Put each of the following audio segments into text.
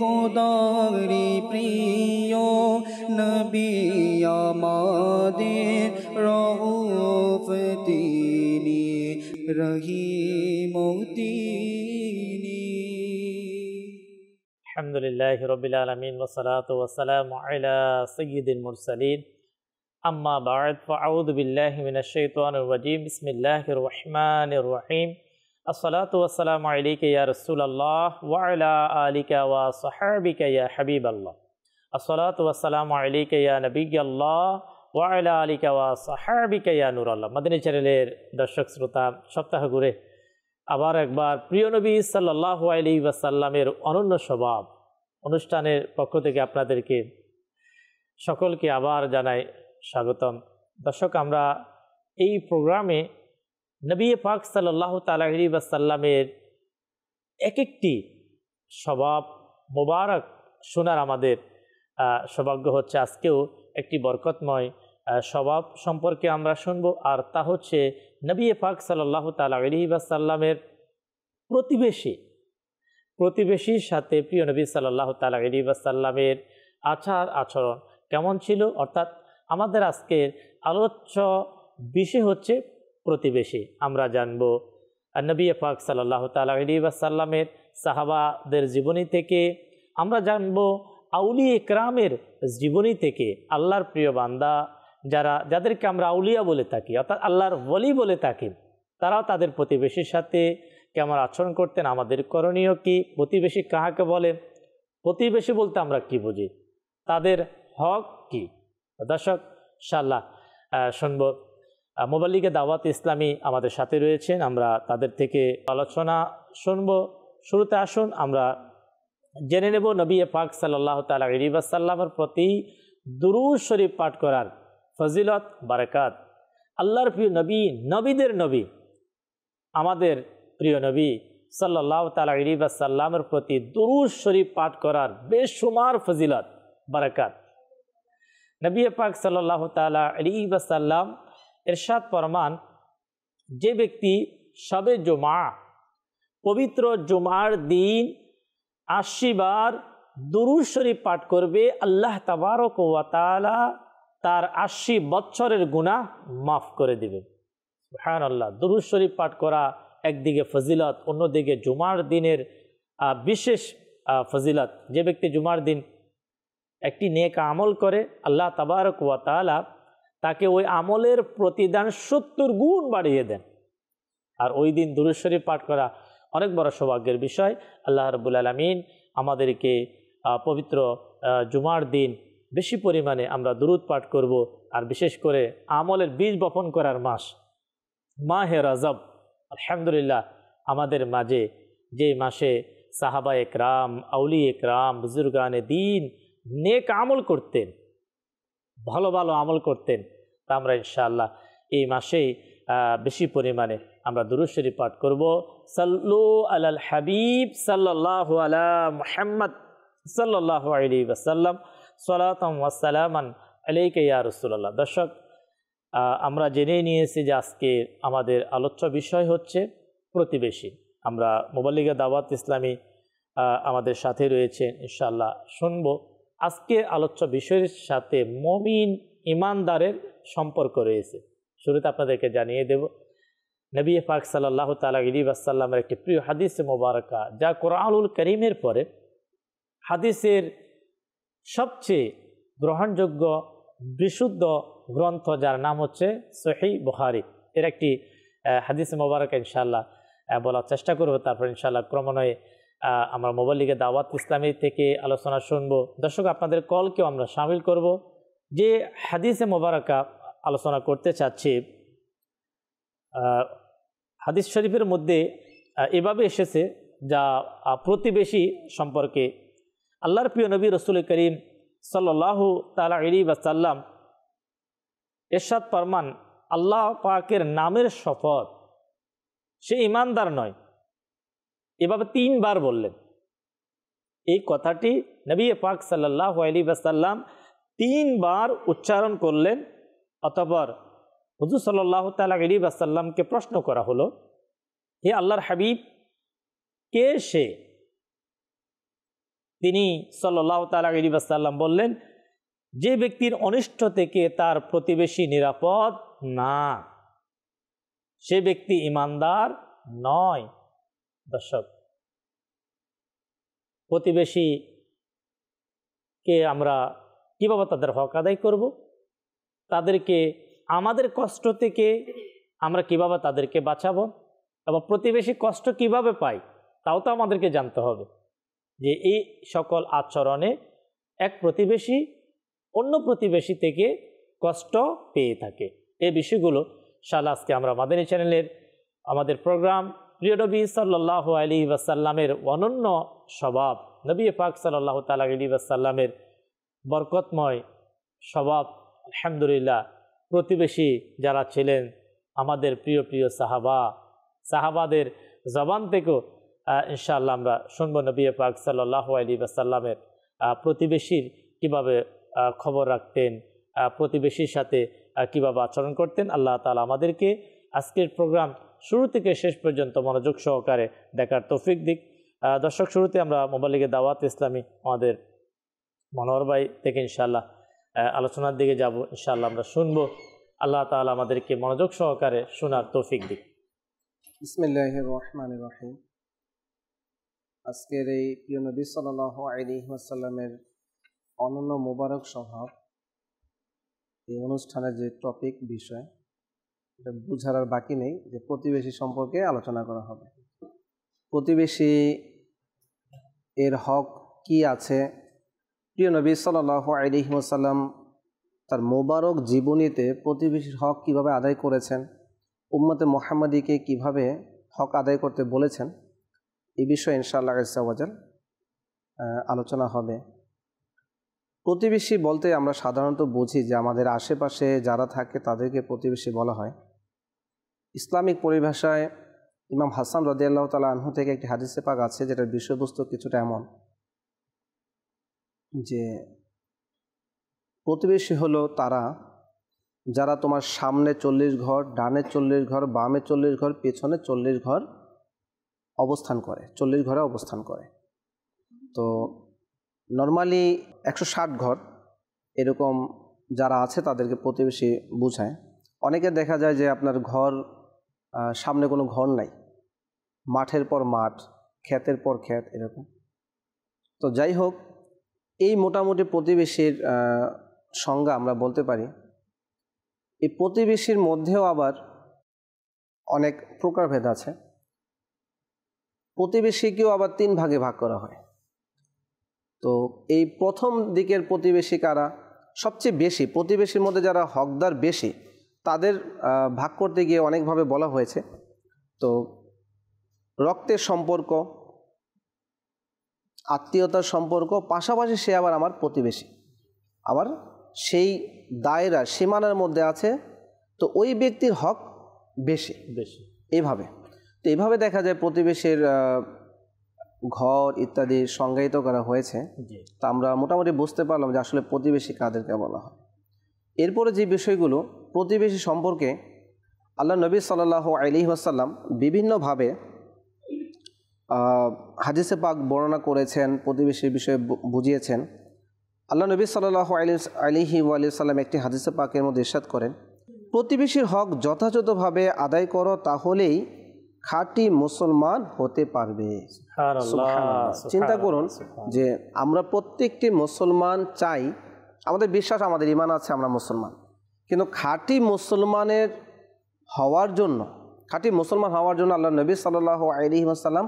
খোদারি প্রিয় নবী আমাদের রউফ তিনি রহিম তিনি। আলহামদুলিল্লাহি রাব্বিল আলামিন ওয়া সালাতু ওয়া সালামু আলা সাইয়্যিদিল মুরসালিন আম্মা বা'দ ফাআউযু বিল্লাহি মিনাশ শাইতানির রাজীম বিসমিল্লাহির রহমানির রহিম আসসালাতু ওয়া সালামু আলাইকা ইয়া রাসূলুল্লাহ ওয়া আলা আলিকা ওয়া সাহবিকা ইয়া হাবিবাল্লাহ আসসালাতু ওয়া সালামু আলাইকা ইয়া নবিয়াল্লাহ ওয়া আলা আলিকা ওয়া সাহবিকা ইয়া নূরাল্লাহ। মাদানী চ্যানেলের দর্শক শ্রোতা, সপ্তাহ ঘুরে আবার একবার প্রিয় নবী সাল্লাল্লাহু আলাইহি ওয়াসাল্লামের অনন্য স্বভাব অনুষ্ঠানের পক্ষ থেকে আপনাদেরকে সকলকে আবার জানাই স্বাগতম। দর্শক, আমরা এই প্রোগ্রামে নবী পাক সাল্লাল্লাহু তাআলা আলাইহি ওয়াসাল্লামের এক একটি স্বভাব মোবারক শোনার আমাদের সৌভাগ্য হচ্ছে। আজকেও একটি বরকতময় স্বভাব সম্পর্কে আমরা শুনব, আর তা হচ্ছে নবী পাক সাল্লাল্লাহু তাআলা আলাইহি ওয়াসাল্লামের প্রতিবেশীর সাথে প্রিয় নবী সাল্লাল্লাহু তাআলা আলাইহি ওয়াসাল্লামের আচার আচরণ কেমন ছিল। অর্থাৎ আমাদের আজকের আলোচ্য বিষয় হচ্ছে প্রতিবেশী। আমরা জানব নবী পাক সাল্লাল্লাহু তাআলা আলাইহি ওয়াসাল্লামের সাহাবাদের জীবনী থেকে, আমরা জানব আউলিয়া ইকরামের জীবনী থেকে, আল্লাহর প্রিয় বান্দা যাদেরকে আমরা আউলিয়া বলে থাকি অর্থাৎ আল্লাহর ওলি বলে থাকি, তারাও তাদের প্রতিবেশীর সাথে কেমন আচরণ করতেন, আমাদের করণীয় কি, প্রতিবেশী কাহাকে বলে, প্রতিবেশী বলতে আমরা কি বুঝি, তাদের হক কি। দর্শক, ইনশাআল্লাহ শুনব। মুবাল্লিগে দাওয়াত ইসলামী আমাদের সাথে রয়েছেন, আমরা তাদের থেকে আলোচনা শুনব। শুরুতে আসুন আমরা জেনে নেব নবী পাক সাল্লাল্লাহু তাআলা আলাইহি ওয়াসাল্লামের প্রতি দুরূদ শরীফ পাঠ করার ফজিলত বারাকাত। আল্লাহর প্রিয় নবী, নবীদের নবী, আমাদের প্রিয় নবী সাল্লাল্লাহু তাআলা আলাইহি ওয়াসাল্লামের প্রতি দুরূদ শরীফ পাঠ করার বেশুমার ফজিলত বারাকাত। নবী পাক সাল্লাল্লাহু তাআলা আলাইহি ওয়াসাল্লাম ইরশাদ ফরমান, যে ব্যক্তি শবে জুমা, পবিত্র জুমার দিন ৮০ বার দুরূদ শরীফ পাঠ করবে, আল্লাহ তাবারক ওয়া তাআলা তার ৮০ বছরের গুনাহ মাফ করে দিবেন। সুবহানাল্লাহ। দুরূদ শরীফ পাঠ করা একদিকে ফজিলত, অন্যদিকে জুমার দিনের বিশেষ ফজিলত। যে ব্যক্তি জুমার দিন একটি নেক আমল করে, আল্লাহ তাবারক ওয়া তাআলা তাকে ওই আমলের প্রতিদান ৭০ গুণ বাড়িয়ে দেন। আর ওই দিন দুরূদ শরীফ পাঠ করা অনেক বড় সৌভাগ্যের বিষয়। আল্লাহ রাব্বুল আলামিন আমাদেরকে পবিত্র জুমার দিন বেশি পরিমাণে আমরা দুরূদ পাঠ করব। আর বিশেষ করে আমলের বীজ বপন করার মাস মাহে রজব, আলহামদুলিল্লাহ, আমাদের মাঝে যে মাসে সাহাবা একরাম, আউলিয়া একরাম, বুজুর্গানে দিন নেক আমল করতেন, ভালো ভালো আমল করতেন, তা আমরা ইনশাআল্লাহ এই মাসেই বেশি পরিমাণে আমরা দুরূদ শরীফ পাঠ করব। সাল্লু আলাল হাবিব সাল্লাল্লাহু আলা মুহাম্মদ সাল্লাল্লাহু আলাইহি ওয়াসাল্লাম সালাতাম ওয়া সালামান আলাইকা ইয়া রাসূলুল্লাহ। দর্শক, আমরা জেনে নিয়েছি যে আজকে আমাদের আলোচ্য বিষয় হচ্ছে প্রতিবেশী। আমরা মুবাল্লিগে দাওয়াত ইসলামী আমাদের সাথে রয়েছে, ইনশাআল্লাহ শুনব। আজকে আলোচ্য বিষয়ের সাথে মুমিন ইমানদারের সম্পর্ক রয়েছে। শুরুতে আপনাদেরকে জানিয়ে দেব নবী পাক সাল্লাল্লাহু তাআলা আলাইহি ওয়াসাল্লামের একটি প্রিয় হাদিস মোবারকা, যা কোরআনুল কারীমের পরে হাদিসের সবচেয়ে গ্রহণযোগ্য বিশুদ্ধ গ্রন্থ, যার নাম হচ্ছে সহিহ বুখারী। এর একটি হাদিস মোবারকা ইনশাআল্লাহ বলার চেষ্টা করব, তারপর ইনশাআল্লাহ ক্রমান্বয়ে আমরা মুবাল্লিগে দাওয়াত ইসলামী থেকে আলোচনা শুনব। দর্শক, আপনাদের কলকেও আমরা শামিল করব। যে হাদিসে মোবারকা আলোচনা করতে চাচ্ছি, হাদিস শরীফের মধ্যে এভাবে এসেছে, যা প্রতিবেশী সম্পর্কে আল্লাহর প্রিয় নবী রাসূল করিম সাল্লাল্লাহু তাআলা আলাইহি ওয়াসাল্লাম ইরশাদ ফরমান, আল্লাহ পাকের নামের শপথ, সে ঈমানদার নয়। এভাবে ৩ বার বললেন। এই কথাটি নবী পাক সাল্লাল্লাহু আলাইহি ওয়াসাল্লাম ৩ বার উচ্চারণ করলেন। অতঃপর হুজুর সাল্লাল্লাহু তাআলা আলাইহি ওয়াসাল্লামকে প্রশ্ন করা হলো, হে আল্লাহর হাবিব, কে সে তিনি সাল্লাল্লাহু তাআলা আলাইহি ওয়াসাল্লাম বললেন, যে ব্যক্তির অনিষ্ট থেকে তার প্রতিবেশী নিরাপদ না, সে ব্যক্তি ঈমানদার নয়। দর্শক, প্রতিবেশীকে আমরা কিভাবে তাদের হক আদায় করব, তাদেরকে আমাদের কষ্ট থেকে আমরা কিভাবে তাদেরকে বাঁচাবো, এবং প্রতিবেশী কষ্ট কিভাবে পায় তাও তো আমাদেরকে জানতে হবে, যে এই সকল আচরণে এক প্রতিবেশী অন্য প্রতিবেশী থেকে কষ্ট পেয়ে থাকে। এই বিষয়গুলো ইনশাআল্লাহ আজকে আমরা মাদানী চ্যানেলের আমাদের প্রোগ্রাম প্রিয় নবী সাল্লাল্লাহু আলাইহি ওয়াসাল্লামের অনন্য স্বভাব, নবী পাক সাল্লাল্লাহু তাআলা আলাইহি ওয়াসাল্লামের বরকতময় স্বভাব, আলহামদুলিল্লাহ প্রতিবেশী যারা ছিলেন আমাদের প্রিয় প্রিয় সাহাবাদের জবান থেকেও ইনশাআল্লাহ আমরা শুনব নবী পাক সাল্লাল্লাহু আলাইহি ওয়াসাল্লামের প্রতিবেশীর কিভাবে খবর রাখতেন, প্রতিবেশীর সাথে কিভাবে আচরণ করতেন। আল্লাহ তাআলা আমাদেরকে আজকের প্রোগ্রাম শুরু থেকে শেষ পর্যন্ত মনোযোগ সহকারে দেখার তৌফিক দিক। দর্শক, শুরুতে আমরা মোবাল্লিগে দাওয়াত ইসলামী আমাদের মনোহর ভাই থেকে ইনশাআল্লাহ আলোচনার দিকে যাব। ইনশাআল্লাহ আমরা শুনবো, আল্লাহ তাআলা আমাদেরকে মনোযোগ সহকারে শোনার তৌফিক দিক। বিসমিল্লাহির রহমানির রহিম। আজকের এই প্রিয় নবী সাল্লাল্লাহু আলাইহি ওয়াসাল্লামের অনন্য মোবারক স্বভাব, এই অনুষ্ঠানের যে টপিক বিষয়, এটা বুঝার আর বাকি নেই যে প্রতিবেশী সম্পর্কে আলোচনা করা হবে। প্রতিবেশী এর হক কি আছে, প্রিয় নবী সাল্লাল্লাহু আলাইহি ওয়াসাল্লাম তার মোবারক জীবনীতে প্রতিবেশীর হক কিভাবে আদায় করেছেন, উম্মতে মুহাম্মাদীকে কিভাবে হক আদায় করতে বলেছেন, এই বিষয়ে ইনশাআল্লাহ আজ্জা ওয়াজাল আলোচনা হবে। প্রতিবেশী বলতে আমরা সাধারণত বুঝি যে আমাদের আশেপাশে যারা থাকে তাদেরকে প্রতিবেশী বলা হয়। ইসলামিক পরিভাষায় ইমাম হাসান রাদিয়াল্লাহু তাআলা আনহু থেকে একটি হাদিসে পাক আছে, যেটার বিষয়বস্তু কিছুটা এমন যে প্রতিবেশী হলো তারা যারা তোমার সামনে 40 ঘর, ডানে 40 ঘর, বামে 40 ঘর, পেছনে 40 ঘর অবস্থান করে, 40 ঘরে অবস্থান করে। তো নর্মালি 160 ঘর এরকম যারা আছে তাদেরকে প্রতিবেশী বোঝায়। অনেকে দেখা যায় যে আপনার ঘর সামনে কোনো ঘর নাই, মাঠের পর মাঠ, ক্ষেতের পর ক্ষেত, এরকম। তো যাই হোক, এই মোটামুটি প্রতিবেশীর সংজ্ঞা আমরা বলতে পারি। এই প্রতিবেশীর মধ্যেও আবার অনেক প্রকারভেদ আছে। প্রতিবেশীকেও আবার 3 ভাগে ভাগ করা হয়। তো এই প্রথম দিকের প্রতিবেশী কারা, সবচেয়ে বেশি প্রতিবেশীর মধ্যে যারা হকদার বেশি, তাদের ভাগ করতে গিয়ে অনেকভাবে বলা হয়েছে। তো রক্তের সম্পর্ক, আত্মীয়তার সম্পর্ক, পাশাপাশি সে আবার আমার প্রতিবেশী, আবার সেই দায়রা সীমানার মধ্যে আছে, তো ওই ব্যক্তির হক বেশি এইভাবে। তো এইভাবে দেখা যায় প্রতিবেশীর ঘর ইত্যাদি সংজ্ঞায়িত করা হয়েছে। তা আমরা মোটামুটি বুঝতে পারলাম যে আসলে প্রতিবেশী কাদেরকে বলা হয়। এরপরে যে বিষয়গুলো প্রতিবেশী সম্পর্কে আল্লাহ নবী সাল্লাল্লাহু আলাইহি ওয়াসাল্লাম বিভিন্নভাবে হাদিসে পাক বর্ণনা করেছেন, প্রতিবেশীর বিষয়ে বুঝিয়েছেন। আল্লাহ নবী সাল্লাল্লাহু আলাইহি ওয়াসাল্লাম একটি হাদিসে পাকের মধ্যে ইরশাদ করেন, প্রতিবেশীর হক যথাযথভাবে আদায় করো, তাহলেই খাঁটি মুসলমান হতে পারবে। চিন্তা করুন যে আমরা প্রত্যেকটি মুসলমান চাই, আমাদের বিশ্বাস, আমাদের ঈমান আছে, আমরা মুসলমান, কিন্তু খাঁটি মুসলমান হওয়ার জন্য আল্লাহ নবী সাল্লাল্লাহু আলাইহি ওয়াসাল্লাম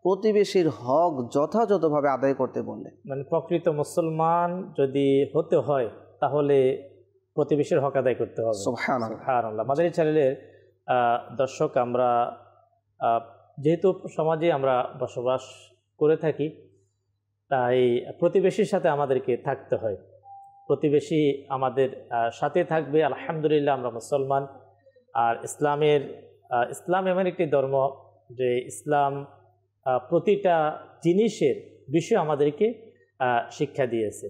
প্রতিবেশীর হক যথাযথভাবে আদায় করতে বললেন। মানে প্রকৃত মুসলমান যদি হতে হয় তাহলে প্রতিবেশীর হক আদায় করতে হবে। সুবহানাল্লাহ। মাদানী চ্যানেলের দর্শক, আমরা যেহেতু সমাজে আমরা বসবাস করে থাকি, তাই প্রতিবেশীর সাথে আমাদেরকে থাকতে হয়। প্রতিবেশী আমাদের সাথে থাকবে, আলহামদুলিল্লাহ আমরা মুসলমান। আর ইসলাম এমন একটি ধর্ম যে ইসলাম প্রতিটা জিনিসের বিষয় আমাদেরকে শিক্ষা দিয়েছে।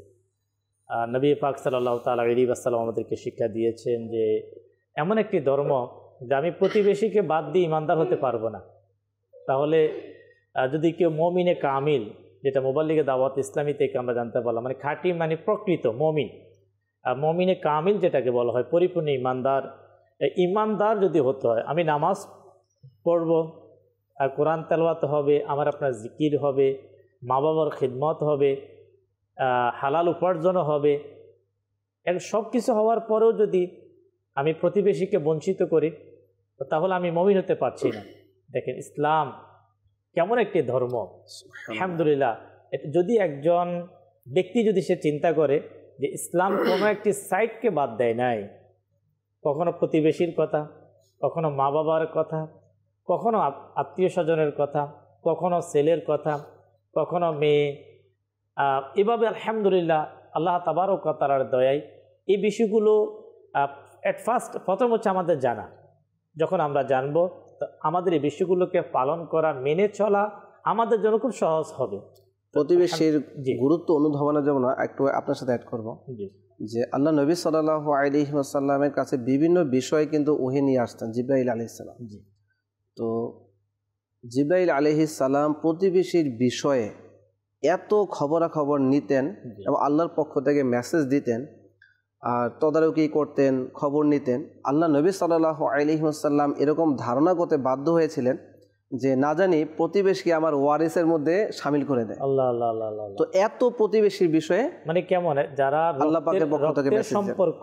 নবী পাক সাল্লাল্লাহু তাআলা আলাইহি ওয়াসাল্লাম আমাদেরকে শিক্ষা দিয়েছেন যে এমন একটি ধর্ম যে আমি প্রতিবেশীকে বাদ দিয়ে ইমানদার হতে পারবো না। তাহলে যদি কেউ মুমিনে কামিল, যেটা মুবাল্লিগে দাওয়াত ইসলামী থেকে আমরা জানতে পারলাম, মানে খাঁটি মানে প্রকৃত মমিন, মমিনে কামিল যেটাকে বলা হয়, পরিপূর্ণ ইমানদার। ইমানদার যদি হতে হয়, আমি নামাজ পড়ব, কোরআন তেলাওয়াত হবে, আমার আপনার জিকির হবে, মা বাবার খিদমত হবে, হালাল উপার্জনও হবে, সব কিছু হওয়ার পরেও যদি আমি প্রতিবেশীকে বঞ্চিত করি, তাহলে আমি মমিন হতে পারছি না। দেখেন ইসলাম কেমন একটি ধর্ম। আলহামদুলিল্লাহ, যদি একজন ব্যক্তি যদি সে চিন্তা করে যে ইসলাম কোনো একটি সাইডকে বাদ দেয় নাই, কখনো প্রতিবেশীর কথা, কখনো মা বাবার কথা, কখনো আত্মীয় স্বজনের কথা, কখনো ছেলের কথা, কখনো মেয়ে, এভাবে আলহামদুলিল্লাহ আল্লাহ তাবারক ওয়া তাআলার দয়ায় এই বিষয়গুলো প্রথম হচ্ছে আমাদের জানা। যখন আমরা জানবো, তো আমাদের এই বিষয়গুলোকে পালন করা, মেনে চলা আমাদের জন্য খুব সহজ হবে। প্রতিবেশীর গুরুত্ব অনুধাবনের জন্য একটু আপনার সাথে অ্যাড করব যে আল্লাহ নবী সাল্লাল্লাহু আলাইহি ওয়াসাল্লামের কাছে বিভিন্ন বিষয়ে কিন্তু ওহী নিয়ে আসতেন জিবরাইল আলাইহিস সালাম। তো জিবরাইল আলাইহিস সালাম প্রতিবেশীর বিষয়ে এত খবরাখবর নিতেন এবং আল্লাহর পক্ষ থেকে মেসেজ দিতেন আর তদারকি করতেন, খবর নিতেন। আল্লাহ নবী সাল্লাল্লাহু আলাইহি ওয়াসাল্লাম এরকম ধারণা করতে বাধ্য হয়েছিলেন যে না জানি প্রতিবেশীকে আমার ওয়ারিসের মধ্যে শামিল করে দেয়। আল্লাহ আল্লাহ আল্লাহ। তো এত প্রতিবেশীর বিষয়ে মানে কেমন যারা আল্লাহ পাকের পক্ষ থেকে সম্পর্ক,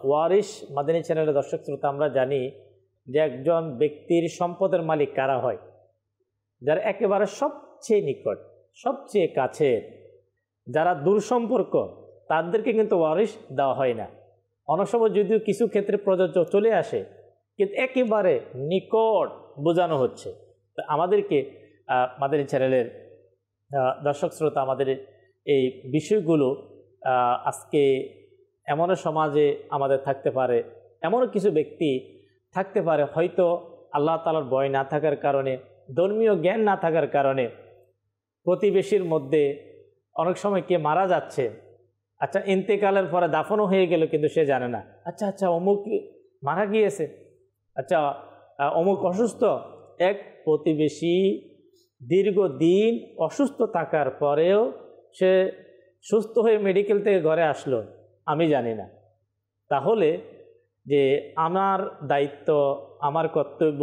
ওয়ারিস মাদানী চ্যানেলের দর্শক শ্রোতা, আমরা জানি যে একজন ব্যক্তির সম্পদের মালিক কারা হয়, যারা একেবারে সবচেয়ে নিকট, সবচেয়ে কাছের, যারা দূর সম্পর্ক, তাদেরকে কিন্তু ওয়ারিস দেওয়া হয় না। অনেক সময় যদিও কিছু ক্ষেত্রে প্রযোজ্য চলে আসে, কিন্তু একেবারে নিকট বোঝানো হচ্ছে। তো আমাদেরকে মাদানী চ্যানেলের দর্শক শ্রোতা, আমাদের এই বিষয়গুলো আজকে এমনও সমাজে আমাদের থাকতে পারে, এমনও কিছু ব্যক্তি থাকতে পারে হয়তো আল্লাহ তাআলার ভয় না থাকার কারণে, ধর্মীয় জ্ঞান না থাকার কারণে প্রতিবেশীর মধ্যে অনেক সময় কে মারা যাচ্ছে, আচ্ছা ইন্তেকালের পরে দাফনও হয়ে গেল, কিন্তু সে জানে না, আচ্ছা আচ্ছা অমুক মারা গিয়েছে, আচ্ছা অমুক অসুস্থ। এক প্রতিবেশী দীর্ঘদিন অসুস্থ থাকার পরেও সে সুস্থ হয়ে মেডিকেল থেকে ঘরে আসলো, আমি জানি না। তাহলে যে আমার দায়িত্ব, আমার কর্তব্য,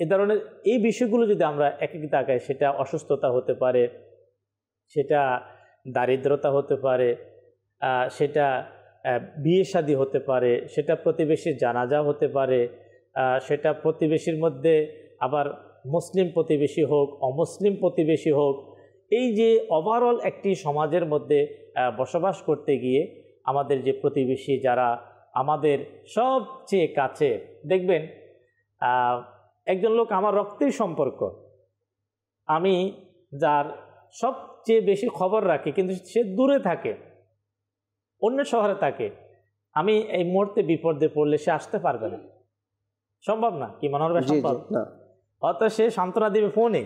এ ধরনের এই বিষয়গুলো যদি আমরা এক এক তাকাই, সেটা অসুস্থতা হতে পারে, সেটা দারিদ্রতা হতে পারে, সেটা বিয়ে শাদী হতে পারে, সেটা প্রতিবেশীর জানাজা হতে পারে, সেটা প্রতিবেশীর মধ্যে আবার মুসলিম প্রতিবেশী হোক, অমুসলিম প্রতিবেশী হোক, এই যে ওভারঅল একটি সমাজের মধ্যে বসবাস করতে গিয়ে আমাদের যে প্রতিবেশী যারা আমাদের সবচেয়ে কাছে, দেখবেন একজন লোক আমার রক্তের সম্পর্ক, আমি যার সবচেয়ে বেশি খবর রাখি, কিন্তু সে দূরে থাকে, অন্য শহরে থাকে, আমি এই মুহূর্তে বিপদে পড়লে সে আসতে পারবে না, সম্ভব না। কি মনে হবে? সম্ভব না। হয়তো সে সান্ত্বনা দিবে ফোনে,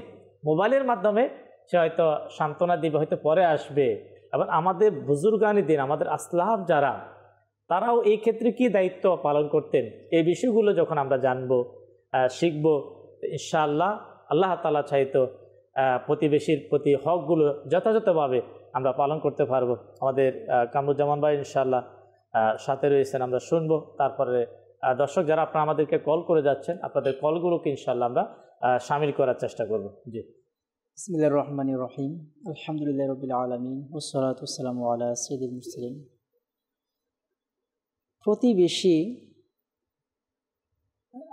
মোবাইলের মাধ্যমে সে হয়তো সান্ত্বনা দিবে, হয়তো পরে আসবে। এবং আমাদের বুজুর্গানি দিন, আমাদের আসলাফ যারা, তারাও এই ক্ষেত্রে কি দায়িত্ব পালন করতেন, এই বিষয়গুলো যখন আমরা জানবো, শিখবো, ইনশাআল্লাহ আল্লাহ তাআলা চাইতো প্রতিবেশীর প্রতি হকগুলো যথাযথভাবে আমরা পালন করতে পারবো। আমাদের কামরুজ্জামান ভাই ইনশাআল্লাহ সাথে রয়েছেন, আমরা শুনবো। তারপরে দর্শক যারা আপনারা আমাদেরকে কল করে যাচ্ছেন, আপনাদের কলগুলোকে ইনশাআল্লাহ আমরা শামিল করার চেষ্টা করব। জি। বিসমিল্লাহির রহমানির রহিম, আলহামদুলিল্লাহি রাব্বিল আলামিন, ওয়াসসালাতু ওয়াসসালামু আলা সাইয়্যিদিল মুরসালিন। প্রতিবেশী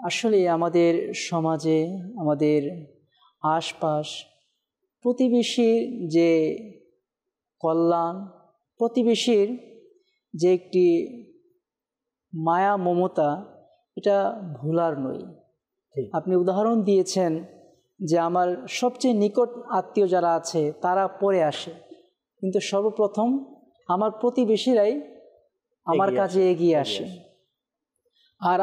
আসলে আমাদের সমাজে, আমাদের আশপাশ প্রতিবেশীর যে কল্যাণ, প্রতিবেশীর যে একটি মায়া মমতা, এটা ভোলার নয়। আপনি উদাহরণ দিয়েছেন যে আমার সবচেয়ে নিকট আত্মীয় যারা আছে তারা পরে আসে, কিন্তু সর্বপ্রথম আমার প্রতিবেশীরাই আমার কাছে এগিয়ে আসে। আর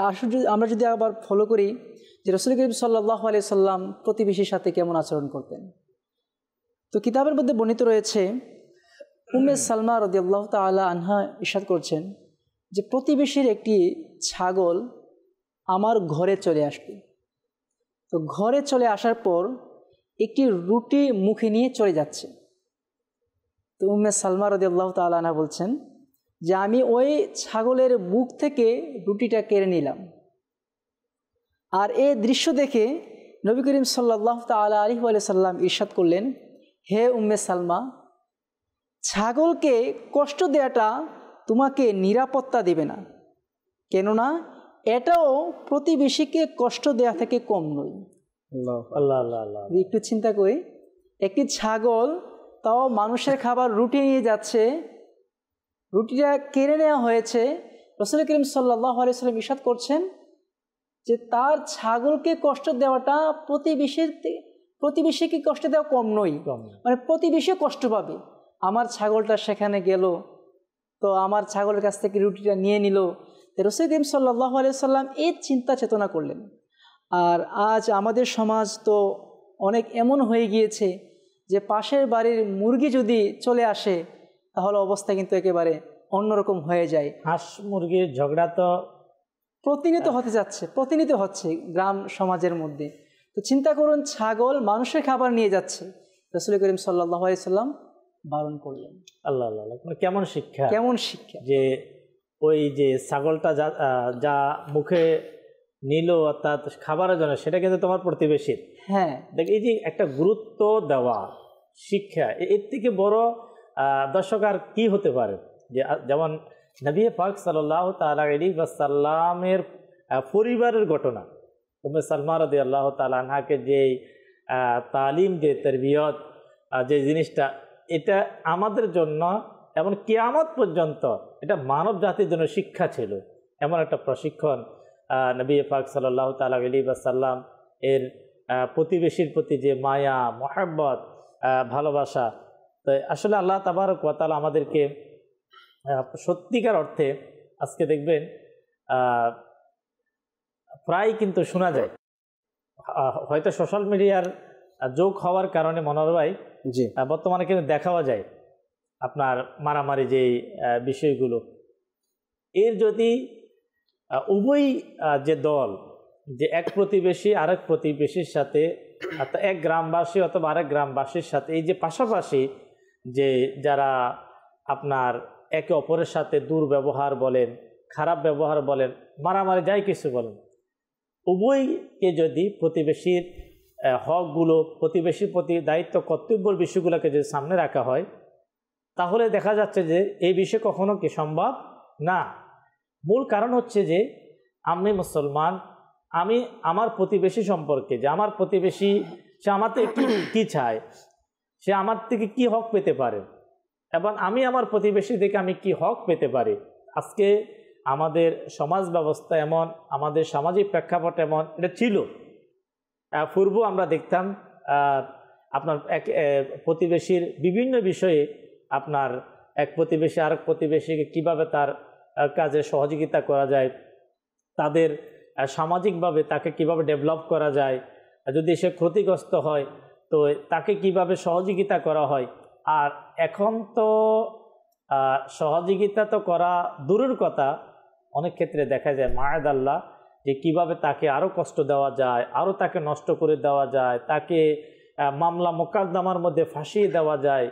আমরা যদি আবার ফলো করি যে রাসূল করিম সাল্লাল্লাহু আলাইহি সাল্লাম প্রতিবেশীর সাথে কেমন আচরণ করতেন, তো কিতাবের মধ্যে বর্ণিত রয়েছে, উম্মে সালমা রাদিয়াল্লাহু তাআলা আনহা ইরশাদ করছেন যে প্রতিবেশীর একটি ছাগল আমার ঘরে চলে আসবে, তো ঘরে চলে আসার পর একটি রুটি মুখে নিয়ে চলে যাচ্ছে, তো উম্মে সালমা রাদিয়াল্লাহু তাআলা আনহা বলছেন যে আমি ওই ছাগলের বুক থেকে রুটিটা কেড়ে নিলাম। আর এই দৃশ্য দেখে নবী করিম সাল্লাল্লাহু তাআলা আলাইহি ওয়া সাল্লাম ইরশাদ করলেন, হে উম্মে সালমা, ছাগলকে কষ্ট দেওয়াটা তোমাকে নিরাপত্তা দেবে না, কেননা এটাও প্রতিবেশীকে কষ্ট দেওয়া থেকে কম নয়। আল্লাহ আল্লাহ আল্লাহ। একটু চিন্তা করি, একটি ছাগল তাও মানুষের খাবার রুটি নিয়ে যাচ্ছে, রুটিটা কেড়ে নেওয়া হয়েছে। রাসূল করিম সাল্লাল্লাহু আলাইহি ওয়াসাল্লাম ইরশাদ করছেন যে তার ছাগলকে কষ্ট দেওয়াটা প্রতিবেশীকে কষ্ট দেওয়া কম নয়, মানে প্রতিবেশী কষ্ট পাবে। আমার ছাগলটা সেখানে গেল, তো আমার ছাগলের কাছ থেকে রুটিটা নিয়ে নিল। রাসূল করিম সাল্লাল্লাহু আলাইহি ওয়াসাল্লাম এই চিন্তা চেতনা করলেন। আর আজ আমাদের সমাজ তো অনেক এমন হয়ে গিয়েছে যে পাশের বাড়ির মুরগি যদি চলে আসে তাহলে অবস্থা কিন্তু একেবারে অন্যরকম হয়ে যায়। হাঁস মুরগির ঝগড়া তো প্রতিনিয়ত হতে যাচ্ছে, প্রতিনিয়ত হচ্ছে গ্রাম সমাজের মধ্যে। তো চিন্তা করুন, ছাগল মানুষের খাবার নিয়ে যাচ্ছে, রাসূল করিম সাল্লাল্লাহু আলাইহি ওয়াসাল্লাম বারণ করলেন। আল্লাহ আল্লাহ, কেমন শিক্ষা, কেমন শিক্ষা! যে ওই যে ছাগলটা যা মুখে নিল অর্থাৎ খাবারের জন্য, সেটা কিন্তু তোমার প্রতিবেশীর। হ্যাঁ, দেখ এই যে একটা গুরুত্ব দেওয়া শিক্ষা, এর থেকে বড় দর্শক আর কি হতে পারে। যে যেমন নবী পাক সাল্লাল্লাহু তাআলা আলাইহি ওয়াসাল্লামের পরিবারের ঘটনা, উম্মে সালমা রাদিয়াল্লাহু তাআলা আনহাকে যে তালিম, যে তারবিয়ত, যে জিনিসটা, এটা আমাদের জন্য এমন কিয়ামত পর্যন্ত এটা মানব জাতির জন্য শিক্ষা ছিল। এমন একটা প্রশিক্ষণ নবী পাক সাল্লাল্লাহু তাআলা আলাইহি ওয়াসাল্লাম এর প্রতিবেশীর প্রতি যে মায়া, মহব্বত, ভালোবাসা। তো আসলে আল্লাহ তাবারক ওয়া তাআলা আমাদেরকে সত্যিকার অর্থে, আজকে দেখবেন প্রায় কিন্তু শোনা যায়, হয়তো সোশ্যাল মিডিয়ার যোগ হওয়ার কারণে মনোহর ভাই, জি, বর্তমানে কিন্তু দেখাও যায় আপনার মারামারি যে বিষয়গুলো। এর যদি উভয় যে দল, যে এক প্রতিবেশী আরেক প্রতিবেশীর সাথে, এক গ্রামবাসী অথবা আরেক গ্রামবাসীর সাথে, এই যে পাশাপাশি যে যারা আপনার একে অপরের সাথে দুর্ব্যবহার বলেন, খারাপ ব্যবহার বলেন, মারামারি যাই কিছু বলেন, উভয়কে যদি প্রতিবেশীর হকগুলো, প্রতিবেশীর প্রতি দায়িত্ব কর্তব্যের বিষয়গুলোকে যদি সামনে রাখা হয়, তাহলে দেখা যাচ্ছে যে এই বিষয় কখনো কি সম্ভব না। মূল কারণ হচ্ছে যে আমি মুসলমান, আমি আমার প্রতিবেশী সম্পর্কে, যে আমার প্রতিবেশী সে আমার থেকে কী চায়, সে আমার থেকে কি হক পেতে পারে, এবং আমি আমার প্রতিবেশী থেকে আমি কি হক পেতে পারি। আজকে আমাদের সমাজ ব্যবস্থা এমন, আমাদের সামাজিক প্রেক্ষাপট এমন, এটা ছিল পূর্ব আমরা দেখতাম আপনার এক প্রতিবেশীর বিভিন্ন বিষয়ে, আপনার এক প্রতিবেশী আরেক প্রতিবেশীকে কিভাবে তার কাজে সহযোগিতা করা যায়, তাদের সামাজিকভাবে তাকে কিভাবে ডেভেলপ করা যায়, যদি সে ক্ষতিগ্রস্ত হয় তো তাকে কিভাবে সহযোগিতা করা হয়। আর এখন তো সহযোগিতা তো করা দূরের কথা, অনেক ক্ষেত্রে দেখা যায় মায়াদাল্লাহ, যে কিভাবে তাকে আরও কষ্ট দেওয়া যায়, আরও তাকে নষ্ট করে দেওয়া যায়, তাকে মামলা মোকদ্দমার মধ্যে ফাঁসিয়ে দেওয়া যায়,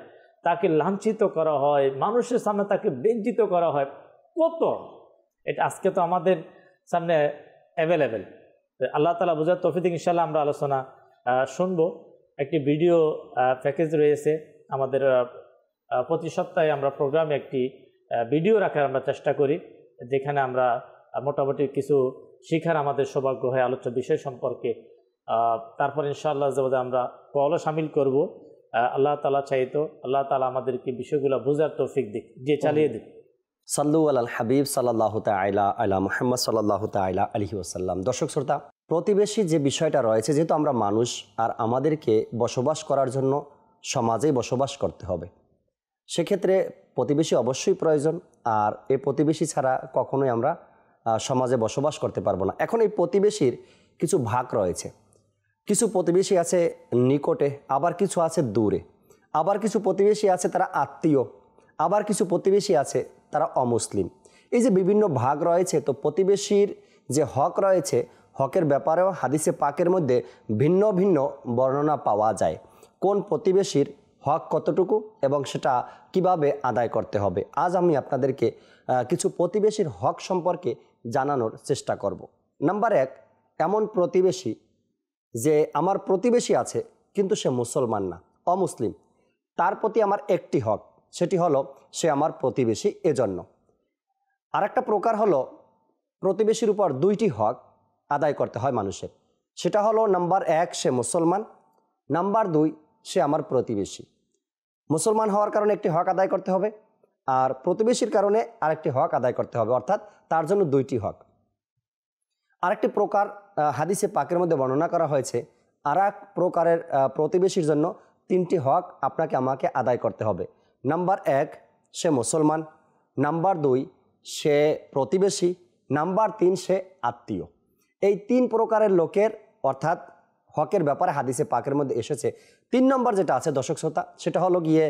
তাকে লাঞ্ছিত করা হয়, মানুষের সামনে তাকে বেজ্জিত করা হয়। কত এটা আজকে তো আমাদের সামনে অ্যাভেলেবেল। আল্লাহ তাআলা বোঝার তৌফিক, ইনশাআল্লাহ আমরা আলোচনা শুনবো। একটি ভিডিও প্যাকেজ রয়েছে আমাদের, প্রতি সপ্তাহে আমরা প্রোগ্রামে একটি ভিডিও রাখার আমরা চেষ্টা করি, যেখানে আমরা মোটামুটি কিছু শিখার আমাদের সৌভাগ্য হয় আলোচ্য বিষয় সম্পর্কে। তারপর ইনশাআল্লাহ আমরা কলও শামিল করব। আল্লাহ তাআলা চাইতো আল্লাহ তাআলা আমাদেরকে বিষয়গুলো বোঝার তৌফিক দিক, যে চালিয়ে দিক। সাল্লু আলাল হাবিব সাল্লাল্লাহু তাআলা আলা মুহাম্মদ সাল্লাল্লাহু তাআলা আলাইহি ওয়াসাল্লাম। দর্শক শ্রোতা, প্রতিবেশী যে বিষয়টা রয়েছে, যেহেতু আমরা মানুষ আর আমাদেরকে বসবাস করার জন্য সমাজেই বসবাস করতে হবে, সেক্ষেত্রে প্রতিবেশী অবশ্যই প্রয়োজন। আর এই প্রতিবেশী ছাড়া কখনোই আমরা সমাজে বসবাস করতে পারবো না। এখন এই প্রতিবেশীর কিছু ভাগ রয়েছে। কিছু প্রতিবেশী আছে নিকটে, আবার কিছু আছে দূরে, আবার কিছু প্রতিবেশী আছে তারা আত্মীয়, আবার কিছু প্রতিবেশী আছে তারা অমুসলিম। এই যে বিভিন্ন ভাগ রয়েছে, তো প্রতিবেশীর যে হক রয়েছে, হকের ব্যাপারেও হাদিসে পাকের মধ্যে ভিন্ন ভিন্ন বর্ণনা পাওয়া যায়। কোন প্রতিবেশীর হক কতটুকু এবং সেটা কিভাবে আদায় করতে হবে। আজ আমি আপনাদেরকে কিছু প্রতিবেশীর হক সম্পর্কে জানানোর চেষ্টা করব। নাম্বার 1, এমন প্রতিবেশী যে আমার প্রতিবেশী আছে কিন্তু সে মুসলমান না, অমুসলিম, তার প্রতি আমার একটি হক, সেটি হলো সে আমার প্রতিবেশী এজন্য। আরেকটা প্রকার হলো প্রতিবেশীর উপর 2টি হক আদায় করতে হয় মানুষের। সেটা হলো নাম্বার 1 সে মুসলমান, নাম্বার 2 সে আমার প্রতিবেশী। মুসলমান হওয়ার কারণে একটি হক আদায় করতে হবে, আর প্রতিবেশীর কারণে আরেকটি হক আদায় করতে হবে, অর্থাৎ তার জন্য 2টি হক। আরেকটি প্রকার হাদিসে পাকের মধ্যে বর্ণনা করা হয়েছে, আর এক প্রকারের প্রতিবেশীর জন্য 3টি হক আপনাকে আমাকে আদায় করতে হবে। নাম্বার 1 সে মুসলমান, নাম্বার 2 সে প্রতিবেশী, নাম্বার 3 সে আত্মীয়। এই 3 প্রকারের লোকের অর্থাৎ হকের ব্যাপারে হাদিসে পাকের মধ্যে এসেছে। 3 নম্বর যেটা আছে দর্শক শ্রোতা, সেটা হলো গিয়ে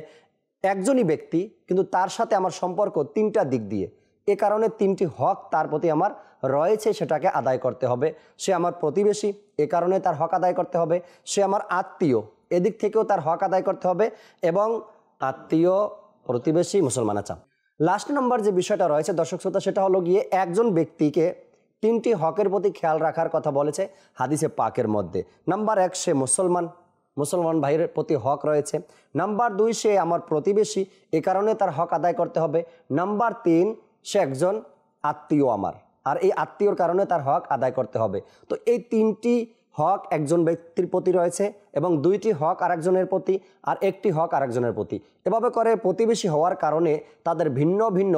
একজনই ব্যক্তি কিন্তু তার সাথে আমার সম্পর্ক 3টা দিক দিয়ে, এ কারণে 3টি হক তার প্রতি আমার রয়েছে, সেটাকে আদায় করতে হবে। সে আমার প্রতিবেশী, এ কারণে তার হক আদায় করতে হবে। সে আমার আত্মীয়, এদিক থেকেও তার হক আদায় করতে হবে, এবং আত্মীয়, প্রতিবেশী, মুসলমান। আচ্ছা, লাস্ট নম্বর যে বিষয়টা রয়েছে দর্শক শ্রোতা, সেটা হলো গিয়ে একজন ব্যক্তিকে 3টি হকের প্রতি খেয়াল রাখার কথা বলেছে হাদিসে পাকের মধ্যে। নাম্বার 1 সে মুসলমান ভাইয়ের প্রতি হক রয়েছে। নাম্বার 2 সে আমার প্রতিবেশী, এ কারণে তার হক আদায় করতে হবে। নাম্বার 3 সে একজন আত্মীয় আমার, আর এই আত্মীয়র কারণে তার হক আদায় করতে হবে। তো এই 3টি হক একজন ব্যক্তির প্রতি রয়েছে, এবং 2টি হক আরেকজনের প্রতি, আর 1টি হক আরেকজনের প্রতি। এভাবে করে প্রতিবেশী হওয়ার কারণে তাদের ভিন্ন ভিন্ন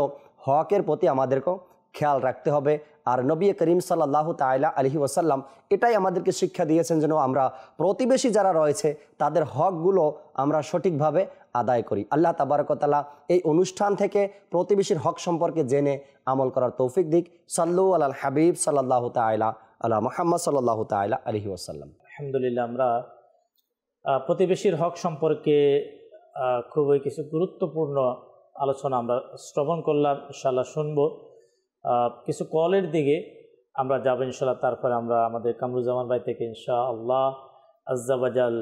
হকের প্রতি আমাদেরকে খেয়াল রাখতে হবে। আর নবী করিম সাল্লাল্লাহু তাআলা আলাইহি ওয়াসাল্লাম এটাই আমাদেরকে শিক্ষা দিয়েছেন, যেন আমরা প্রতিবেশী যারা রয়েছে তাদের হকগুলো আমরা সঠিকভাবে আদায় করি। আল্লাহ তাবারক ওয়া তাআলা এই অনুষ্ঠান থেকে প্রতিবেশীর হক সম্পর্কে জেনে আমল করার তৌফিক দিক। সাল্লু আলাল হাবিব সাল্লাল্লাহু তাআলা আলা মুহাম্মদ সাল্লাল্লাহু তাআলা আলাইহি ওয়াসাল্লাম। আলহামদুলিল্লাহ, আমরা প্রতিবেশীর হক সম্পর্কে খুবই কিছু গুরুত্বপূর্ণ আলোচনা আমরা শ্রবণ করলাম। ইনশাআল্লাহ শুনবো, কিছু কলের দিকে আমরা যাবো ইনশাআল্লাহ। তারপরে আমরা আমাদের কামরুজ্জামান ভাই থেকে ইনশাআল্লাহ আজ্জা ওয়াজাল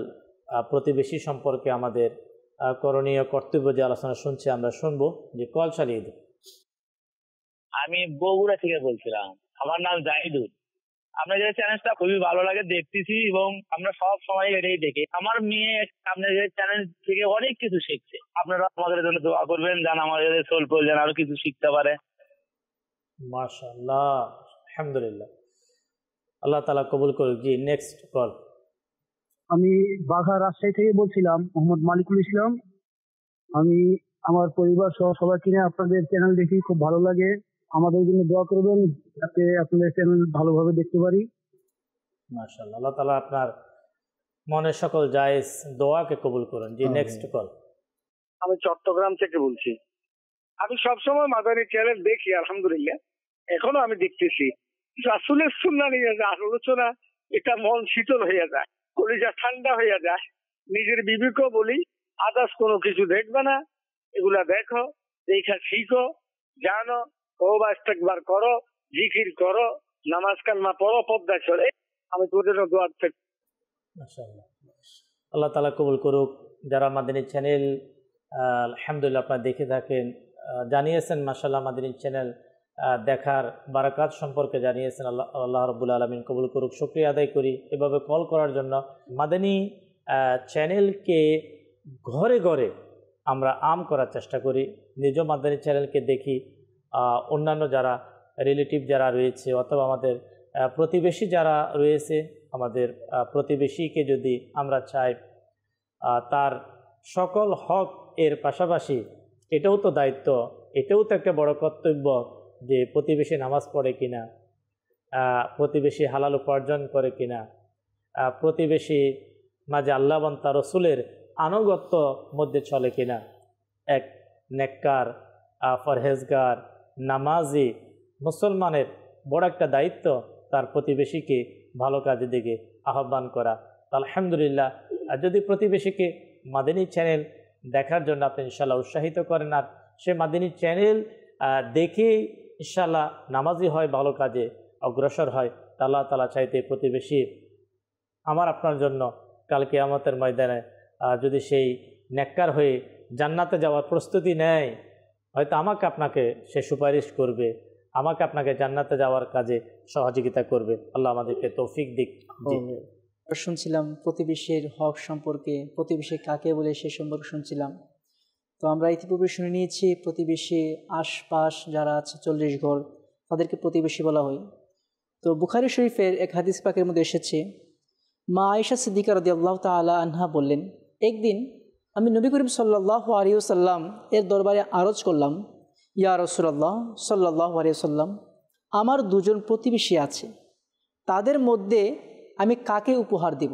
প্রতিবেশী সম্পর্কে আমাদের করণীয় কর্তব্য যে আলোচনা শুনছি আমরা শুনবো। যে কল চালিয়ে দিই। আমি বগুড়া থেকে বলছিলাম, আমার নাম জাহিদুল। আপনাদের চ্যানেলটা খুবই ভালো লাগে, দেখতেছি এবং আমরা সব সময় এটাই দেখি। আমার মেয়ে আপনাদের চ্যানেল থেকে অনেক কিছু শিখছে। আপনারা আমাদের জন্য দোয়া করবেন, যেন আমাদের সোলপল যেন আরো কিছু শিখতে পারে। মাশাআল্লাহ, আলহামদুলিল্লাহ, আল্লাহ তাআলা কবুল করুক। জি, নেক্সট কল। আমি বাঘা রাজশাহী থেকে বলছিলাম, মোহাম্মদ মালিকুল ইসলাম। আমি আমার পরিবার সহ সবাইকে নিয়ে আপনাদের চ্যানেল দেখি, খুব ভালো লাগে। আমাদের জন্য দোয়া করবেন যাতে আপনাদের চ্যানেল ভালোভাবে দেখতে পারি। মাশাআল্লাহ, আল্লাহ তাআলা আপনার মনের সকল জায়েজ দোয়াকে কবুল করুন। জি, নেক্সট কল। আমি চট্টগ্রাম থেকে বলছি। আমি সবসময় মাদানী চ্যানেল দেখি, আলহামদুলিল্লাহ এখনো আমি দেখতেছি। রাসূলের সুন্নাহ নিয়ে যে আলোচনা, এটা মন শীতল হয়ে যায়, কলিজা ঠান্ডা হয়ে যায়। নিজের বিবেকও বলি, আদার্স কোনো কিছু দেখবে না, এগুলা দেখো, দেখা শিখো, জানো, তওবা ইস্তেগফার করো, জিকির করো, নামাজ কালমা পড়ো, পর্দা চলে। আমি তোদের দোয়া থেকে মাশাআল্লাহ, আল্লাহ তাআলা কবুল করুক। যারা মাদানী চ্যানেল আলহামদুলিল্লাহ আপনারা দেখে থাকেন, জানিয়েছেন মাশাআল্লাহ মাদানী চ্যানেল দেখার বারাকাত সম্পর্কে জানিয়েছেন। আল্লাহ রাব্বুল আলামিন কবুল করুক। শুকরিয়া আদায় করি এভাবে কল করার জন্য। মাদানী চ্যানেলকে ঘরে ঘরে আমরা আম করার চেষ্টা করি। নিজ মাদানী চ্যানেলকে দেখি, অন্যান্য যারা রিলেটিভ যারা রয়েছে অথবা আমাদের প্রতিবেশী যারা রয়েছে, আমাদের প্রতিবেশীকে যদি আমরা চাই তার সকল হক এর পাশাপাশি এটাও তো দায়িত্ব, এটাও তো একটা বড় কর্তব্য যে প্রতিবেশী নামাজ পড়ে কিনা, প্রতিবেশী হালাল উপার্জন করে কিনা, প্রতিবেশী মাঝে আল্লাহ এবং তার রসুলের আনুগত্য মধ্যে চলে কিনা। এক নেককার, ফরহেজগার, নামাজি মুসলমানের বড় একটা দায়িত্ব তার প্রতিবেশীকে ভালো কাজের দিকে আহ্বান করা। আলহামদুলিল্লাহ, আর যদি প্রতিবেশীকে মাদানী চ্যানেল দেখার জন্য আপনি ইনশাআল্লাহ উৎসাহিত করেন, আর সে মাদানী চ্যানেল দেখে ইনশাআল্লাহ নামাজি হয়, ভালো কাজে অগ্রসর হয়, আল্লাহ তাআলা চাইতে প্রতিবেশী আমার আপনার জন্য কাল কিয়ামতের ময়দানে যদি সেই নেককার হয়ে জান্নাতে যাওয়ার প্রস্তুতি নেয়, হয়তো আমাকে আপনাকে সে সুপারিশ করবে, আমাকে আপনাকে জান্নাতে যাওয়ার কাজে সহযোগিতা করবে। আল্লাহ আমাদেরকে তৌফিক দিক। শুনছিলাম প্রতিবেশীর হক সম্পর্কে, প্রতিবেশী কাকে বলে সে সম্পর্কে শুনছিলাম। তো আমরা ইতিপূর্বে শুনে নিয়েছি প্রতিবেশী আশপাশ যারা আছে 40 ঘর, তাদেরকে প্রতিবেশী বলা হয়। তো বুখারী শরীফের এক হাদিস পাকের মধ্যে এসেছে, মা আয়েশা সিদ্দিকা রাদিয়াল্লাহু তাআলা আনহা বললেন, একদিন আমি নবী করিম সাল্লাল্লাহু আলাইহি ওয়াসাল্লাম এর দরবারে আরজ করলাম, ইয়া রাসূলুল্লাহ সাল্লাল্লাহু আলাইহি ওয়াসাল্লাম, আমার দুজন প্রতিবেশী আছে, তাদের মধ্যে আমি কাকে উপহার দেব?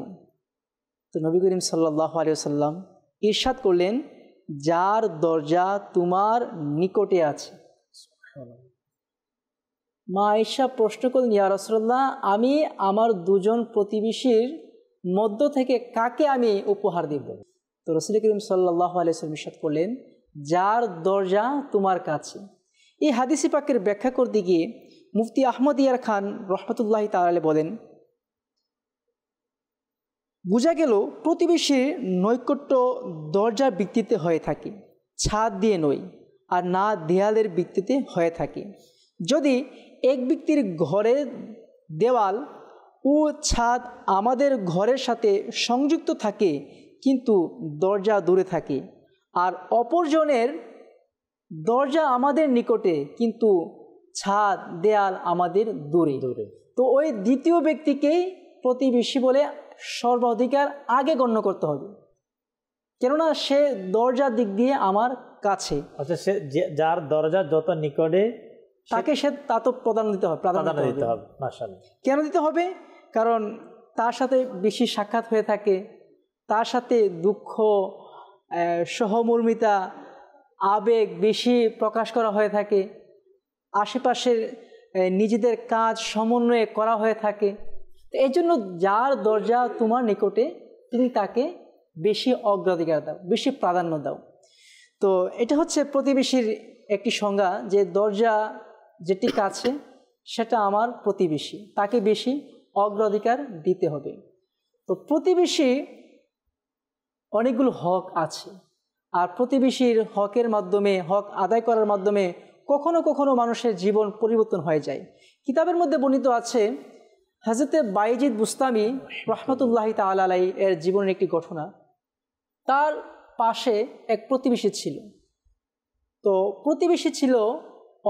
তো নবী করিম সাল্লাল্লাহু আলাইহি ওয়াসাল্লাম ইরশাদ করলেন, যার দরজা তোমার নিকটে আছে। মা আয়েশা প্রশ্ন করলেন, ইয়া রাসূলুল্লাহ, আমি আমার দুজন প্রতিবেশীর মধ্য থেকে কাকে আমি উপহার দেব? তো রাসূল করিম সাল্লাল্লাহু আলাইহি ওয়াসাল্লাম ইরশাদ করলেন, যার দরজা তোমার কাছে। এই হাদিস পাকের ব্যাখ্যা করতে গিয়ে মুফতি আহমদ ইয়ার খান রহমতুল্লাহি তাআলা বলেন, বোঝা গেল প্রতিবেশীর নৈকট্য দরজার ভিত্তিতে হয়ে থাকে, ছাদ দিয়ে নয়, আর না দেয়ালের ভিত্তিতে হয়ে থাকে। যদি এক ব্যক্তির ঘরের দেওয়াল ও ছাদ আমাদের ঘরের সাথে সংযুক্ত থাকে কিন্তু দরজা দূরে থাকে, আর অপরজনের দরজা আমাদের নিকটে কিন্তু ছাদ দেয়াল আমাদের দূরে, তো ওই দ্বিতীয় ব্যক্তিকেই প্রতিবেশী বলে সর্বাধিকার আগে গণ্য করতে হবে, কেননা সে দরজার দিক দিয়ে আমার কাছে। আচ্ছা, সে যার দরজা যত নিকটে তাকে সে তা তো প্রাধান্য দিতে হবে, মাশাআল্লাহ। কেন দিতে হবে? কারণ তার সাথে বেশি সাক্ষাৎ হয়ে থাকে, তার সাথে দুঃখ, সহমর্মিতা, আবেগ বেশি প্রকাশ করা হয়ে থাকে, আশেপাশের নিজেদের কাজ সমন্বয়ে করা হয়ে থাকে। এই জন্য যার দরজা তোমার নিকটে তুমি তাকে বেশি অগ্রাধিকার দাও, বেশি প্রাধান্য দাও। তো এটা হচ্ছে প্রতিবেশীর একটি সংজ্ঞা, যে দরজা যেটি কাছে সেটা আমার প্রতিবেশী, তাকে বেশি অগ্রাধিকার দিতে হবে। তো প্রতিবেশী অনেকগুলো হক আছে, আর প্রতিবেশীর হকের মাধ্যমে, হক আদায় করার মাধ্যমে কখনো কখনো মানুষের জীবন পরিবর্তন হয়ে যায়। কিতাবের মধ্যে বর্ণিত আছে হযরতে বাইজিদ বুস্তামি রহমতুল্লাহি তাআলা আলাইহি এর জীবনের একটি ঘটনা। তার পাশে এক প্রতিবেশী ছিল, তো প্রতিবেশী ছিল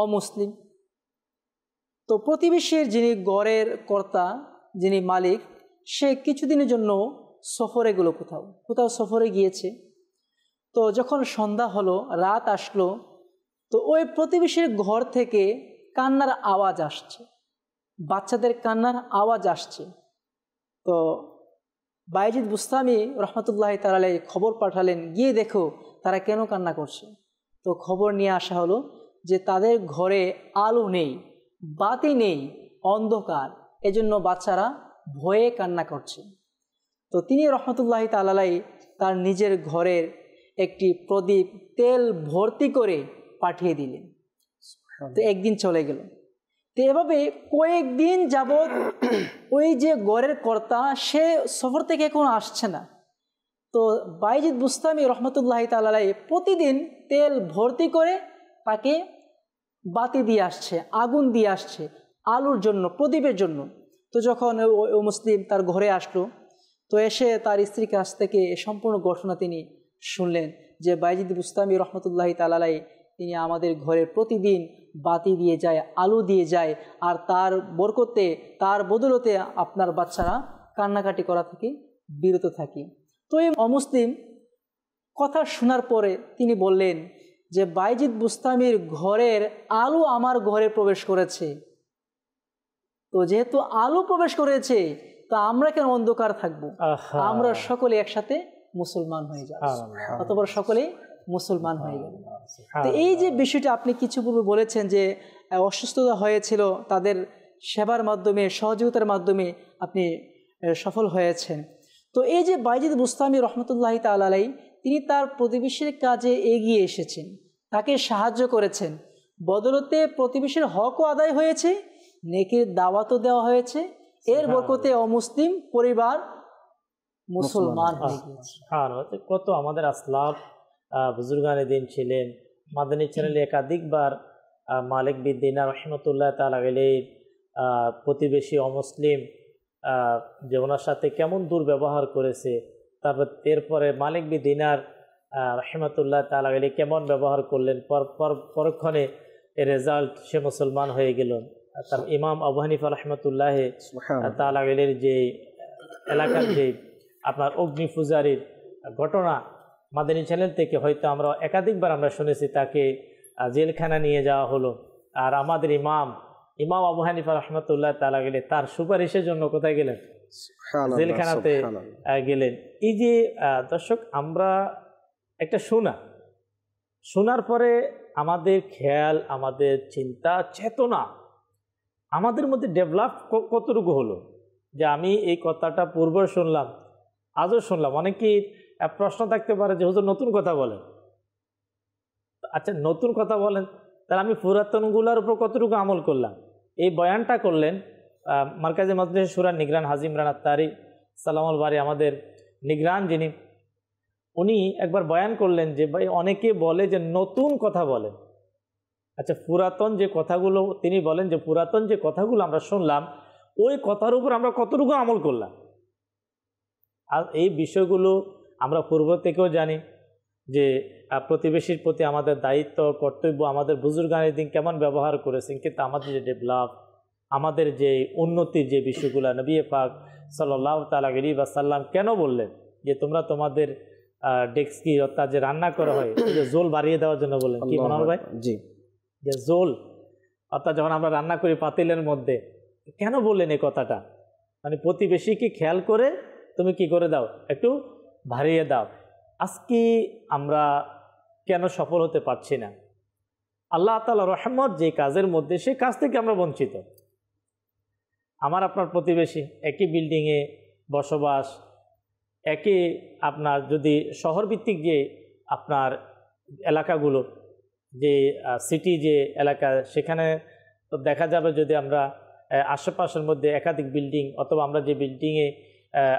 অমুসলিম। তো প্রতিবেশীর যিনি গড়ের কর্তা, যিনি মালিক, সে কিছুদিনের জন্য সফরে গেল, কোথাও সফরে গিয়েছে। তো যখন সন্ধ্যা হলো, রাত আসলো, তো ওই প্রতিবেশীর ঘর থেকে কান্নার আওয়াজ আসছে, বাচ্চাদের কান্নার আওয়াজ আসছে। তো বাইজিদ বুস্তামি রহমতুল্লাহি তাআলা আলাইহি খবর পাঠালেন, গিয়ে দেখো তারা কেন কান্না করছে। তো খবর নিয়ে আসা হলো যে তাদের ঘরে আলো নেই, বাতি নেই, অন্ধকার, এজন্য বাচ্চারা ভয়ে কান্না করছে। তো তিনি রহমতুল্লাহি তাআলা আলাইহি তার নিজের ঘরের একটি প্রদীপ তেল ভর্তি করে পাঠিয়ে দিলেন। তো একদিন চলে গেল। তো এভাবে কয়েকদিন যাবৎ ওই যে ঘরের কর্তা সে সফর থেকে এখন আসছে না। তো বাইজিদ বুস্তামি রহমতুল্লাহি তাআলা আলাইহি প্রতিদিন তেল ভর্তি করে তাকে বাতি দিয়ে আসছে, আগুন দিয়ে আসছে আলোর জন্য, প্রদীপের জন্য। তো যখন ও মুসলিম তার ঘরে আসলো, তো এসে তার স্ত্রীর কাছ থেকে সম্পূর্ণ ঘটনা তিনি শুনলেন যে বাইজিদ বুস্তামি রহমতুল্লাহি তাআলা আলাইহি তিনি আমাদের ঘরে প্রতিদিন বাতি দিয়ে যায়, আলো দিয়ে যায়, আর তার বরকতে, তার বদলতে আপনার বাচ্চারা কান্নাকাটি করা থেকে বিরত থাকে। তো এই অমুসলিম কথা শোনার পরে তিনি বললেন যে বাইজিদ বুস্তামির ঘরের আলো আমার ঘরে প্রবেশ করেছে, তো যেহেতু আলো প্রবেশ করেছে তা আমরা কেন অন্ধকার থাকবো, আমরা সকলে একসাথে মুসলমান হয়ে যাব। অতঃপর সকলে মুসলমান হয়ে গেল। তো এই যে বিষয়টা আপনি কিছু পূর্বে বলেছেন যে অসুস্থতা হয়েছিল, তাদের সেবার মাধ্যমে, সহযোগিতার মাধ্যমে আপনি সফল হয়েছেন। তো এই যে বাইজিদ বুস্তামি রহমতুল্লাহি তাআলা আলাইহি তিনি তার প্রতিবেশীর কাজে এগিয়ে এসেছেন, তাকে সাহায্য করেছেন, বদলতে প্রতিবেশীর হকও আদায় হয়েছে, নেকির দাওয়াতও দেওয়া হয়েছে, এর বরকতে অমুসলিম পরিবার মুসলমান হয়ে গিয়েছি। কত আমাদের আসলাফ বুজুর্গানে দিন ছিলেন। মাদানী চ্যানেলে একাধিকবার মালিক বিন দিনার রহমতুল্লাহ তাআলা আলাইহির প্রতিবেশী অমুসলিম যে ওনার সাথে কেমন দুর্ব্যবহার করেছে, তারপর এরপরে মালিক বিন দিনার রহমতুল্লাহ তাআলা আলাইহি কেমন ব্যবহার করলেন, পরক্ষণে এর রেজাল্ট সে মুসলমান হয়ে গেল। তার ইমাম আবু হানিফা রহমতুল্লাহ তাআলা আলাইহির যে এলাকার যে আপনার অগ্নি পূজারীর ঘটনা মাদানী চ্যানেল থেকে হয়তো আমরা একাধিকবার আমরা শুনেছি, তাকে জেলখানা নিয়ে যাওয়া হলো। আর আমাদের ইমাম আবু হানিফা রহমতুল্লাহ তাআলা আলাইহি তার সুপারিশের জন্য কোথায় গেলেন? জেলখানাতে গেলেন। এই যে দর্শক, আমরা একটা শোনার পরে আমাদের খেয়াল, আমাদের চিন্তা চেতনা আমাদের মধ্যে ডেভেলপ কতটুকু হলো, যে আমি এই কথাটা পূর্বে শুনলাম, আজও শুনলাম। অনেকেই প্রশ্ন থাকতে পারে যে হুজুর নতুন কথা বলেন। আচ্ছা, নতুন কথা বলেন, তাহলে আমি পুরাতনগুলোর উপর কতটুকু আমল করলাম? এই বয়ানটা করলেন মার্কাজে মজলিস শুরা নিগরান হাজি ইমরান আত্তারি সালামুল বারি, আমাদের নিগরান যিনি, উনি একবার বয়ান করলেন যে ভাই অনেকে বলে যে নতুন কথা বলেন। আচ্ছা, পুরাতন যে কথাগুলো, তিনি বলেন যে পুরাতন যে কথাগুলো আমরা শুনলাম ওই কথার উপর আমরা কতটুকু আমল করলাম। আর এই বিষয়গুলো আমরা পূর্ব থেকেও জানি যে প্রতিবেশীর প্রতি আমাদের দায়িত্ব, কর্তব্য, আমাদের বুজুর্গানের দিন কেমন ব্যবহার করেছেন। কিন্তু আমাদের যে ডেভেলপ, আমাদের যে উন্নতির যে বিষয়গুলো, নবী পাক সাল্লাল্লাহু তাআলা আলাইহি ওয়াসাল্লাম কেন বললেন যে তোমরা তোমাদের ডেস্কি অর্থাৎ যে রান্না করা হয় যে জোল বাড়িয়ে দেওয়ার জন্য বললেন, কি মনোহর ভাই? জি, যে জোল অর্থাৎ যখন আমরা রান্না করি পাতিলের মধ্যে, কেন বললেন এই কথাটা? মানে প্রতিবেশীকে খেয়াল করে তুমি কি করে দাও, একটু বাড়িয়ে দাও। আজকে আমরা কেন সফল হতে পারছি না? আল্লাহ তাআলা রহমত যে কাজের মধ্যে, সেই কাজ থেকে আমরা বঞ্চিত। আমার আপনার প্রতিবেশী, একই বিল্ডিংয়ে বসবাস, একই আপনার যদি শহরভিত্তিক যে আপনার এলাকাগুলো, যে সিটি যে এলাকা, সেখানে তো দেখা যাবে যদি আমরা আশেপাশের মধ্যে একাধিক বিল্ডিং, অথবা আমরা যে বিল্ডিংয়ে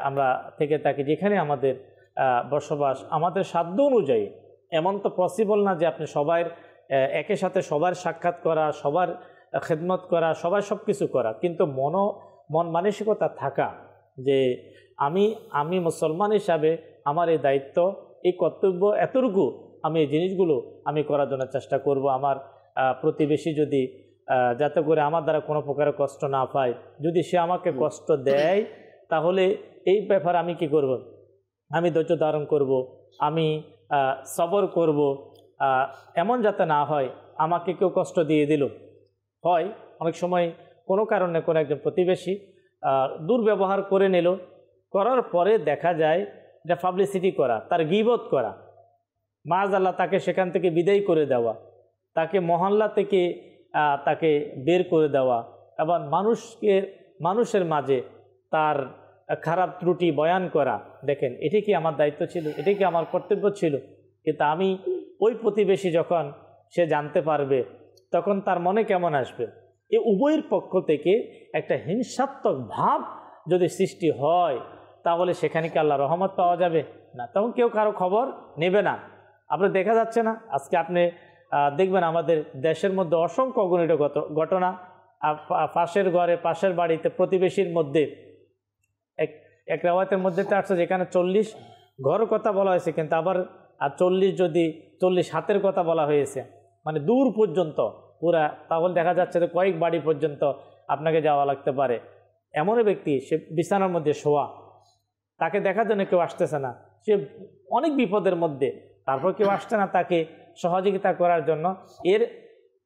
আমরা থেকে থাকি, যেখানে আমাদের বসবাস, আমাদের সাধ্য অনুযায়ী, এমন তো পসিবল না যে আপনি সবাই একের সাথে সবার সাক্ষাৎ করা, সবার খেদমত করা, সবাই সব কিছু করা, কিন্তু মন মানসিকতা থাকা যে আমি মুসলমান হিসাবে আমার এই দায়িত্ব, এই কর্তব্য এতটুকু, আমি এই জিনিসগুলো আমি করার জন্য চেষ্টা করব। আমার প্রতিবেশী যদি যাতে করে আমার দ্বারা কোনো প্রকারের কষ্ট না পায়, যদি সে আমাকে কষ্ট দেয়, তাহলে এই ব্যাপারে আমি কি করব? আমি ধৈর্য ধারণ করব, আমি সবর করব। এমন যাতে না হয় আমাকে কেউ কষ্ট দিয়ে দিল। হয় অনেক সময় কোনো কারণে কোনো একজন প্রতিবেশী দুর্ব্যবহার করে নিল, করার পরে দেখা যায় এটা পাবলিসিটি করা, তার গীবত করা, মাআযাল্লাহ তাকে সেখান থেকে বিদায় করে দেওয়া, তাকে মহল্লা থেকে তাকে বের করে দেওয়া, এবং মানুষের মাঝে তার খারাপ ত্রুটি বয়ান করা। দেখেন, এটি কি আমার দায়িত্ব ছিল? এটি কি আমার কর্তব্য ছিল? কিন্তু আমি ওই প্রতিবেশী যখন সে জানতে পারবে, তখন তার মনে কেমন আসবে? এই উভয়ের পক্ষ থেকে একটা হিংসাত্মক ভাব যদি সৃষ্টি হয়, তাহলে সেখানে কি আল্লাহ রহমত পাওয়া যাবে? না, তখন কেউ কারো খবর নেবে না। আপনার দেখা যাচ্ছে না, আজকে আপনি দেখবেন আমাদের দেশের মধ্যে অসংখ্য অগণিত ঘটনা, পাশের ঘরে, পাশের বাড়িতে, প্রতিবেশীর মধ্যে। এক রেওয়ায়তের মধ্যে তো আসছে যেখানে 40 ঘরের কথা বলা হয়েছে, কিন্তু আবার 40 হাতের কথা বলা হয়েছে, মানে দূর পর্যন্ত পুরা, তাহলে দেখা যাচ্ছে যে কয়েক বাড়ি পর্যন্ত আপনাকে যাওয়া লাগতে পারে। এমন ব্যক্তি, সে বিছানার মধ্যে শোয়া, তাকে দেখার জন্য কেউ আসতেছে না, সে অনেক বিপদের মধ্যে, তারপর কেউ আসছে না তাকে সহযোগিতা করার জন্য। এর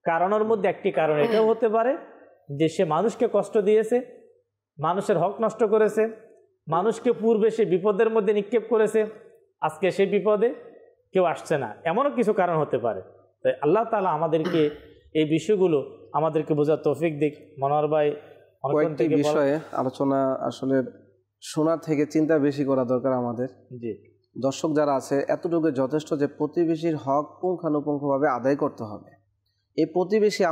কারণের মধ্যে একটি কারণ এটাও হতে পারে যে সে মানুষকে কষ্ট দিয়েছে, মানুষের হক নষ্ট করেছে, মানুষকে পূর্বে সে বিপদের মধ্যে নিক্ষেপ করেছে, আজকে সেই বিপদে কেউ আসছে না, এমনও কিছু কারণ হতে পারে। তাই আল্লাহ তাআলা আমাদেরকে এই বিষয়গুলো আমাদেরকে বোঝার তৌফিক দিক। মনোহর ভাই, কয়েকটি বিষয়ে আলোচনা, আসলে শোনার থেকে চিন্তা বেশি করা দরকার আমাদের। জি, দর্শক যারা আছে এতটুকু যথেষ্ট যে প্রতিবেশীর হক পুঙ্খানুপুঙ্খভাবে আদায় করতে হবে। এই প্রতিবেশী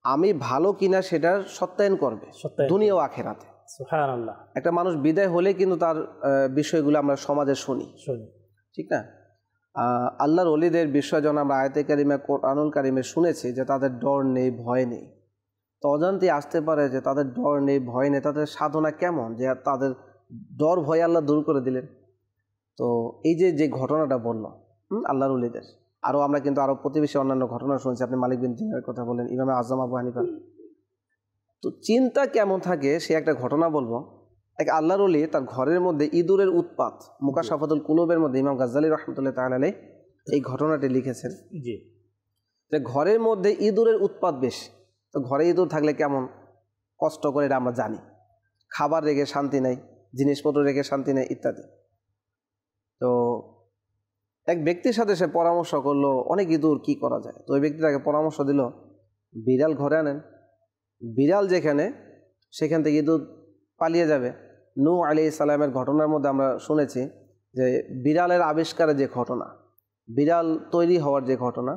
আমি ভালো কিনা সেটার সত্যায়ন করবে দুনিয়া ও আখিরাতে। সুবহানাল্লাহ। একটা মানুষ বিদায় হলে কিন্তু তার বিষয়গুলো আমরা সমাজে শুনি, ঠিক না? আল্লাহর ওলিদের বিষয় যখন আমরা আয়াতে কারিমা কোরআনুল কারিমে শুনেছি যে তাদের ডর নেই, ভয় নেই, তো অজান্তে আসতে পারে যে তাদের ডর নেই, ভয় নেই, তাদের সাধনা কেমন যে তাদের ডর ভয় আল্লাহ দূর করে দিলেন। তো এই যে ঘটনাটা বলল আল্লাহর ওলিদের, আরও আমরা কিন্তু আরও প্রতিবেশী অন্যান্য ঘটনা শুনছি। আপনি মালিক বিন দিনারের কথা বলেন, ইমামে আজম আবু হানিফা। তো চিন্তা কেমন থাকে সে একটা ঘটনা বলবো। এক আল্লাহর ওলি তার ঘরের মধ্যে ইঁদুরের উৎপাত, মুকাশাফাতুল কুলুবের মধ্যে ইমাম গাজ্জালী রহমতুল্লাহ তাআলা আলাইহি এই ঘটনাটি লিখেছেন। জি, যে ঘরের মধ্যে ইঁদুরের উৎপাত বেশি। তো ঘরে ইঁদুর থাকলে কেমন কষ্ট করে এটা আমরা জানি। খাবার রেখে শান্তি নেই, জিনিসপত্র রেখে শান্তি নেই ইত্যাদি। তো এক ব্যক্তির সাথে সে পরামর্শ করলো অনেক ইঁদুর কি করা যায়। তো ওই ব্যক্তিটাকে পরামর্শ দিল বিড়াল ঘরে আনেন, বিড়াল যেখানে সেখান থেকে ইঁদুর পালিয়ে যাবে। নূহ আলাইহিস সালামের ঘটনার মধ্যে আমরা শুনেছি যে বিড়ালের আবিষ্কারের যে ঘটনা, বিড়াল তৈরি হওয়ার যে ঘটনা,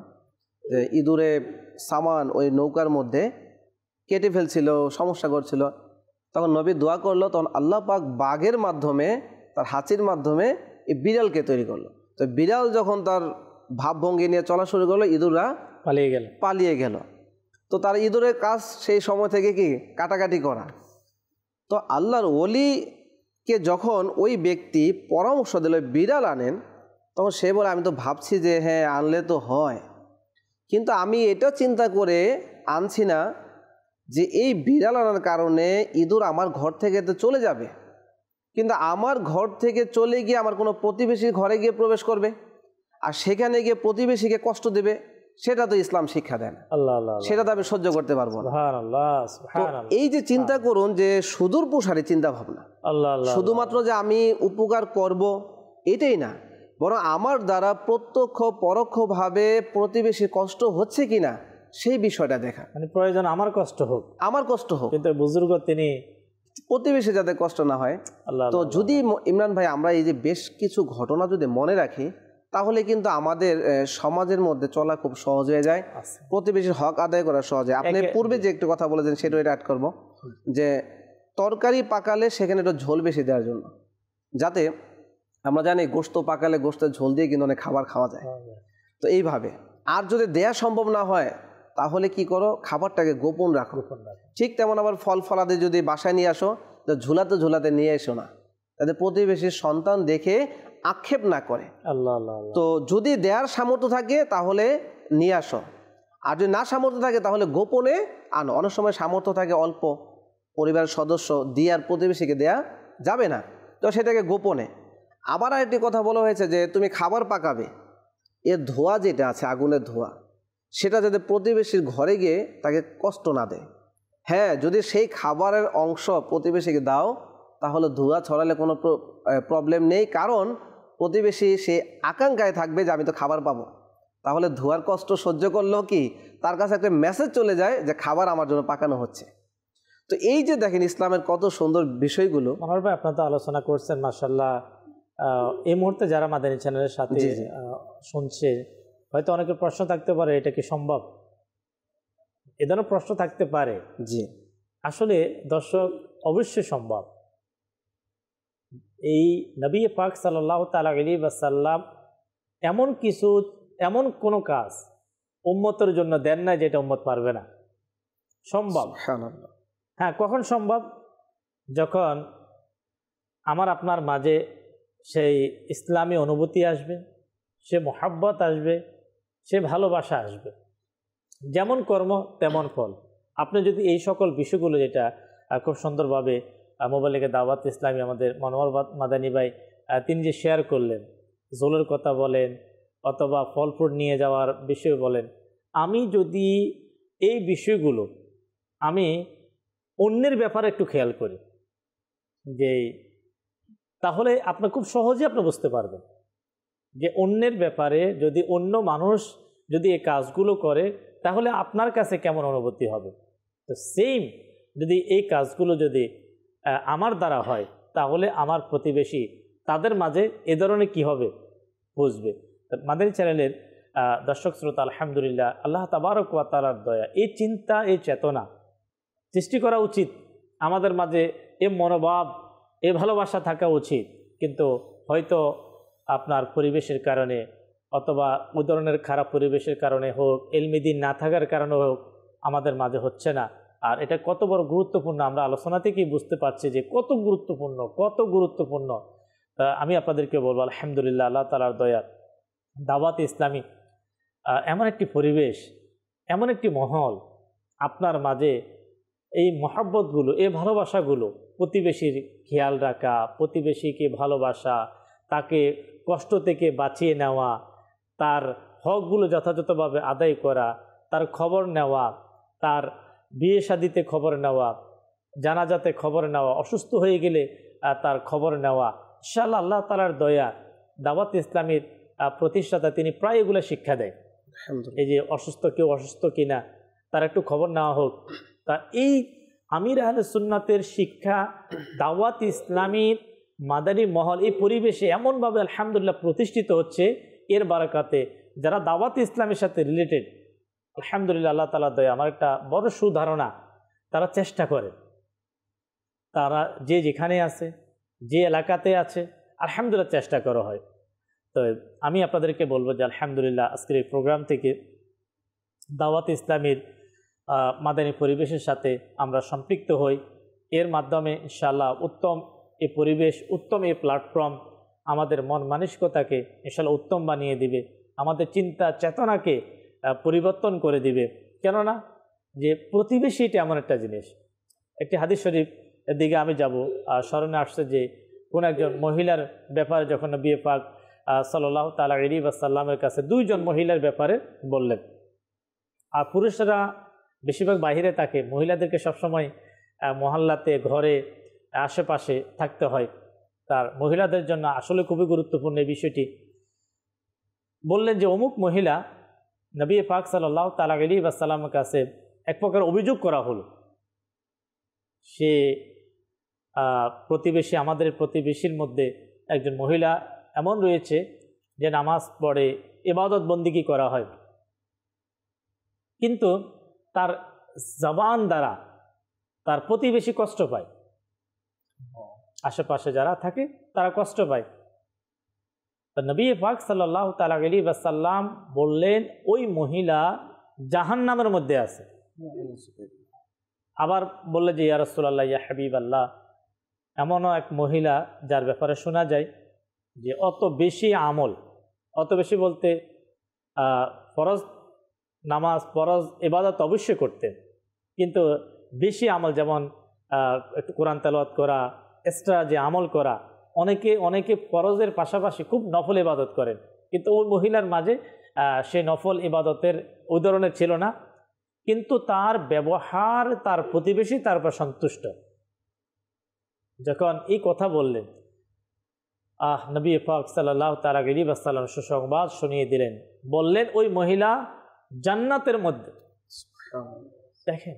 যে ইঁদুরে সামান ওই নৌকার মধ্যে কেটে ফেলছিল, সমস্যা করছিল, তখন নবী দোয়া করলো, তখন আল্লাহ পাক বাঘের মাধ্যমে, তার হাঁচির মাধ্যমে এই বিড়ালকে তৈরি করলো। তো বিড়াল যখন তার ভাবভঙ্গি নিয়ে চলা শুরু করলো, ইঁদুররা পালিয়ে গেল। তো তার ইঁদুরের কাজ সেই সময় থেকে কি কাটাকাটি করা। তো আল্লাহর ওলিকে যখন ওই ব্যক্তি পরামর্শ দিল বিড়াল আনেন, তখন সে বলে আমি তো ভাবছি যে হ্যাঁ আনলে তো হয়, কিন্তু আমি এটা চিন্তা করে আনছি না যে এই বিড়াল আনার কারণে ইঁদুর আমার ঘর থেকে তো চলে যাবে, কিন্তু আমার ঘর থেকে চলে গিয়ে আমার কোনো প্রতিবেশীর ঘরে গিয়ে প্রবেশ করবে, আর সেখানে গিয়ে প্রতিবেশীকে কষ্ট দেবে, সেটা তো ইসলাম শিক্ষা দেন। সেটা তো আমি সহ্য করতে পারবো না। এই যে চিন্তা করুন যে সুদূর প্রসারী চিন্তা ভাবনা, শুধুমাত্র যে আমি উপকার করব এটাই না, বরং আমার দ্বারা প্রত্যক্ষ পরোক্ষভাবে প্রতিবেশীর কষ্ট হচ্ছে কিনা সেই বিষয়টা দেখা। মানে প্রয়োজন আমার কষ্ট হোক, কিন্তু বুজুর্গ তিনি প্রতিবেশী যাতে কষ্ট না হয়। তো যদি ইমরান ভাই আমরা এই যে বেশ কিছু ঘটনা যদি মনে রাখি, তাহলে কিন্তু আমাদের সমাজের মধ্যে চলা খুব সহজ হয়ে যায়, প্রতিবেশীর হক আদায় করা সহজ হয়। আপনি পূর্বে যে একটু কথা বলেছেন সেটা এটা অ্যাড করবো, যে তরকারি পাকালে সেখানে একটু ঝোল বেশি দেওয়ার জন্য, যাতে আমরা জানি গোশত পাকালে গোশতের ঝোল দিয়ে কিন্তু অনেক খাবার খাওয়া যায়। তো এইভাবে আর যদি দেয়া সম্ভব না হয় তাহলে কি করো, খাবারটাকে গোপন রাখো। ঠিক তেমন আবার ফল ফলাদি যদি বাসায় নিয়ে আসো, তো ঝুলাতে নিয়ে এসো না, তাদের প্রতিবেশীর সন্তান দেখে আক্ষেপ না করে। তো যদি দেওয়ার সামর্থ্য থাকে তাহলে নিয়ে আসো, আর যদি না সামর্থ্য থাকে তাহলে গোপনে আনো। অনেক সময় সামর্থ্য থাকে অল্প, পরিবারের সদস্য দিয়ে আর প্রতিবেশীকে দেয়া যাবে না, তো সেটাকে গোপনে। আবার আরেকটি কথা বলা হয়েছে যে তুমি খাবার পাকাবে, এর ধোঁয়া যেটা আছে, আগুনের ধোঁয়া, সেটা যাতে প্রতিবেশীর ঘরে গিয়ে তাকে কষ্ট না দেয়। হ্যাঁ, যদি সেই খাবারের অংশ প্রতিবেশীকে দাও তাহলে ধোঁয়া ছড়ালে কোনো প্রবলেম নেই, কারণ প্রতিবেশী সে আকাঙ্ক্ষায় থাকবে যে আমি তো খাবার পাবো। তাহলে ধোঁয়ার কষ্ট সহ্য করলেও কি তার কাছে একটা মেসেজ চলে যায় যে খাবার আমার জন্য পাকানো হচ্ছে। তো এই যে দেখেন ইসলামের কত সুন্দর বিষয়গুলো। মনোহর ভাই, আপনারা তো আলোচনা করছেন মাশাআল্লাহ। এই মুহূর্তে যারা মাদানী চ্যানেলের সাথে শুনছে, হয়তো অনেকের প্রশ্ন থাকতে পারে এটা কি সম্ভব, এ ধরনের প্রশ্ন থাকতে পারে। জি, আসলে দর্শক অবশ্যই সম্ভব। এই নবী পাক সাল্লাল্লাহু তাআলা আলাইহি ওয়াসাল্লাম এমন কোনো কাজ উম্মতের জন্য দেন না যেটা উম্মত পারবে না, সম্ভব। হ্যাঁ, কখন সম্ভব? যখন আমার আপনার মাঝে সেই ইসলামী অনুভূতি আসবে, সে মোহাব্বত আসবে, সে ভালোবাসা আসবে। যেমন কর্ম তেমন ফল। আপনি যদি এই সকল বিষয়গুলো, যেটা খুব সুন্দরভাবে মোবাইলে দাওয়াত ইসলামী আমাদের মনোহর মাদানী ভাই তিনি যে শেয়ার করলেন, জোলের কথা বলেন অথবা ফল ফ্রুট নিয়ে যাওয়ার বিষয় বলেন, আমি যদি এই বিষয়গুলো আমি অন্যের ব্যাপারে একটু খেয়াল করি, যে তাহলে আপনি খুব সহজে আপনি বুঝতে পারবেন যে অন্যের ব্যাপারে যদি অন্য মানুষ যদি এই কাজগুলো করে তাহলে আপনার কাছে কেমন অনুভূতি হবে। তো সেম যদি এই কাজগুলো যদি আমার দ্বারা হয় তাহলে আমার প্রতিবেশী তাদের মাঝে এ ধরনের কী হবে বুঝবে। মাদানী চ্যানেলের দর্শক শ্রোতা, আলহামদুলিল্লাহ, আল্লাহ তাবারক ওয়া তাআলার দয়া, এই চিন্তা, এই চেতনা সৃষ্টি করা উচিত আমাদের মাঝে। এ মনোভাব, এ ভালোবাসা থাকা উচিত। কিন্তু হয়তো আপনার পরিবেশের কারণে অথবা ওই ধরনের খারাপ পরিবেশের কারণে হোক, ইলমি দ্বীন না থাকার কারণে হোক, আমাদের মাঝে হচ্ছে না। আর এটা কত বড় গুরুত্বপূর্ণ আমরা আলোচনা থেকেই বুঝতে পারছি যে কত গুরুত্বপূর্ণ। আমি আপনাদেরকে বলবো আলহামদুলিল্লাহ, আল্লাহ তাআলার দয়া, দাওয়াত ইসলামী এমন একটি পরিবেশ, এমন একটি মহল, আপনার মাঝে এই মহব্বতগুলো, এই ভালোবাসাগুলো, প্রতিবেশীর খেয়াল রাখা, প্রতিবেশীকে ভালোবাসা, তাকে কষ্ট থেকে বাঁচিয়ে নেওয়া, তার হকগুলো যথাযথভাবে আদায় করা, তার খবর নেওয়া, তার বিয়ে শাদিতে খবর নেওয়া, জানাজাতে খবর নেওয়া, অসুস্থ হয়ে গেলে তার খবর নেওয়া। ইনশাআল্লাহ আল্লাহ তাআলার দয়া, দাওয়াত ইসলামীর প্রতিষ্ঠাতা তিনি প্রায় এগুলো শিক্ষা দেয়। এই যে কেউ অসুস্থ কিনা তার একটু খবর নেওয়া হোক। তা এই আমির আহলে সুন্নাতের শিক্ষা, দাওয়াত ইসলামীর মাদানী মহল এই পরিবেশে এমনভাবে আলহামদুলিল্লাহ প্রতিষ্ঠিত হচ্ছে, এর বারাকাতে যারা দাওয়াত ইসলামের সাথে রিলেটেড, আলহামদুলিল্লাহ আল্লাহ তাআলার দয়া, আমার একটা বড় সুধারণা, তারা চেষ্টা করে, তারা যে যেখানে আছে, যে এলাকাতে আছে, আলহামদুলিল্লাহ চেষ্টা করা হয়। তো আমি আপনাদেরকে বলবো যে আলহামদুলিল্লাহ আজকের এই প্রোগ্রাম থেকে দাওয়াত ইসলামীর মাদানী পরিবেশের সাথে আমরা সম্পৃক্ত হই। এর মাধ্যমে ইনশাআল্লাহ উত্তম এই পরিবেশ, উত্তম এই প্ল্যাটফর্ম আমাদের মন মানসিকতাকে ইনশাআল্লাহ উত্তম বানিয়ে দিবে, আমাদের চিন্তা চেতনাকে পরিবর্তন করে দিবে। কেননা যে প্রতিবেশী এটা এমন একটা জিনিস। একটি হাদিস শরীফ এর দিকে আমি যাব, স্মরণে আসছে যে কোন একজন মহিলার ব্যাপারে যখন নবী পাক সাল্লাল্লাহু তাআলা আলাইহি ওয়াসাল্লামের কাছে দুইজন মহিলার ব্যাপারে বললেন। আর পুরুষরা বেশিরভাগ বাহিরে থাকে, মহিলাদেরকে সবসময় মহল্লাতে, ঘরে, আশেপাশে থাকতে হয়। তার মহিলাদের জন্য আসলে খুবই গুরুত্বপূর্ণ এই বিষয়টি। বললেন যে অমুক মহিলা, নবী পাক সাল্লাল্লাহু তাআলা আলাইহি ওয়াসাল্লামের কাছে এক প্রকার অভিযোগ করা হলো, সে প্রতিবেশী, আমাদের প্রতিবেশীর মধ্যে একজন মহিলা এমন রয়েছে যে নামাজ পড়ে, ইবাদত বন্দিগি করা হয়, কিন্তু তার জবান দ্বারা তার প্রতিবেশী কষ্ট পায়, আশেপাশে যারা থাকে তারা কষ্ট পায়। তো নবী পাক সাল্লাল্লাহু তাআলা আলাইহি ওয়াসাল্লাম বললেন ওই মহিলা জাহান্নামের মধ্যে আছে। আবার বললে যে ইয়া রাসূলুল্লাহ, ইয়া হাবিবাল্লাহ, এমনও এক মহিলা যার ব্যাপারে শোনা যায় যে অত বেশি আমল, অত বেশি বলতে ফরজ নামাজ, ফরজ ইবাদত অবশ্যই করতেন, কিন্তু বেশি আমল, যেমন একটু কোরআন তেলাওয়াত করা, এক্সট্রা যে আমল করা, অনেকে ফরজের পাশাপাশি খুব নফল ইবাদত করেন, কিন্তু ওই মহিলার মাঝে সে নফল ইবাদতের ওই ধরনের ছিল না, কিন্তু তার ব্যবহার, তার প্রতিবেশী তার উপর সন্তুষ্ট। যখন এই কথা বললেন, নবী পাক সাল্লাল্লাহু তাআলা আলাইহি ওয়াসাল্লাম সুসংবাদ শুনিয়ে দিলেন, বললেন ওই মহিলা জান্নাতের মধ্যে। দেখেন,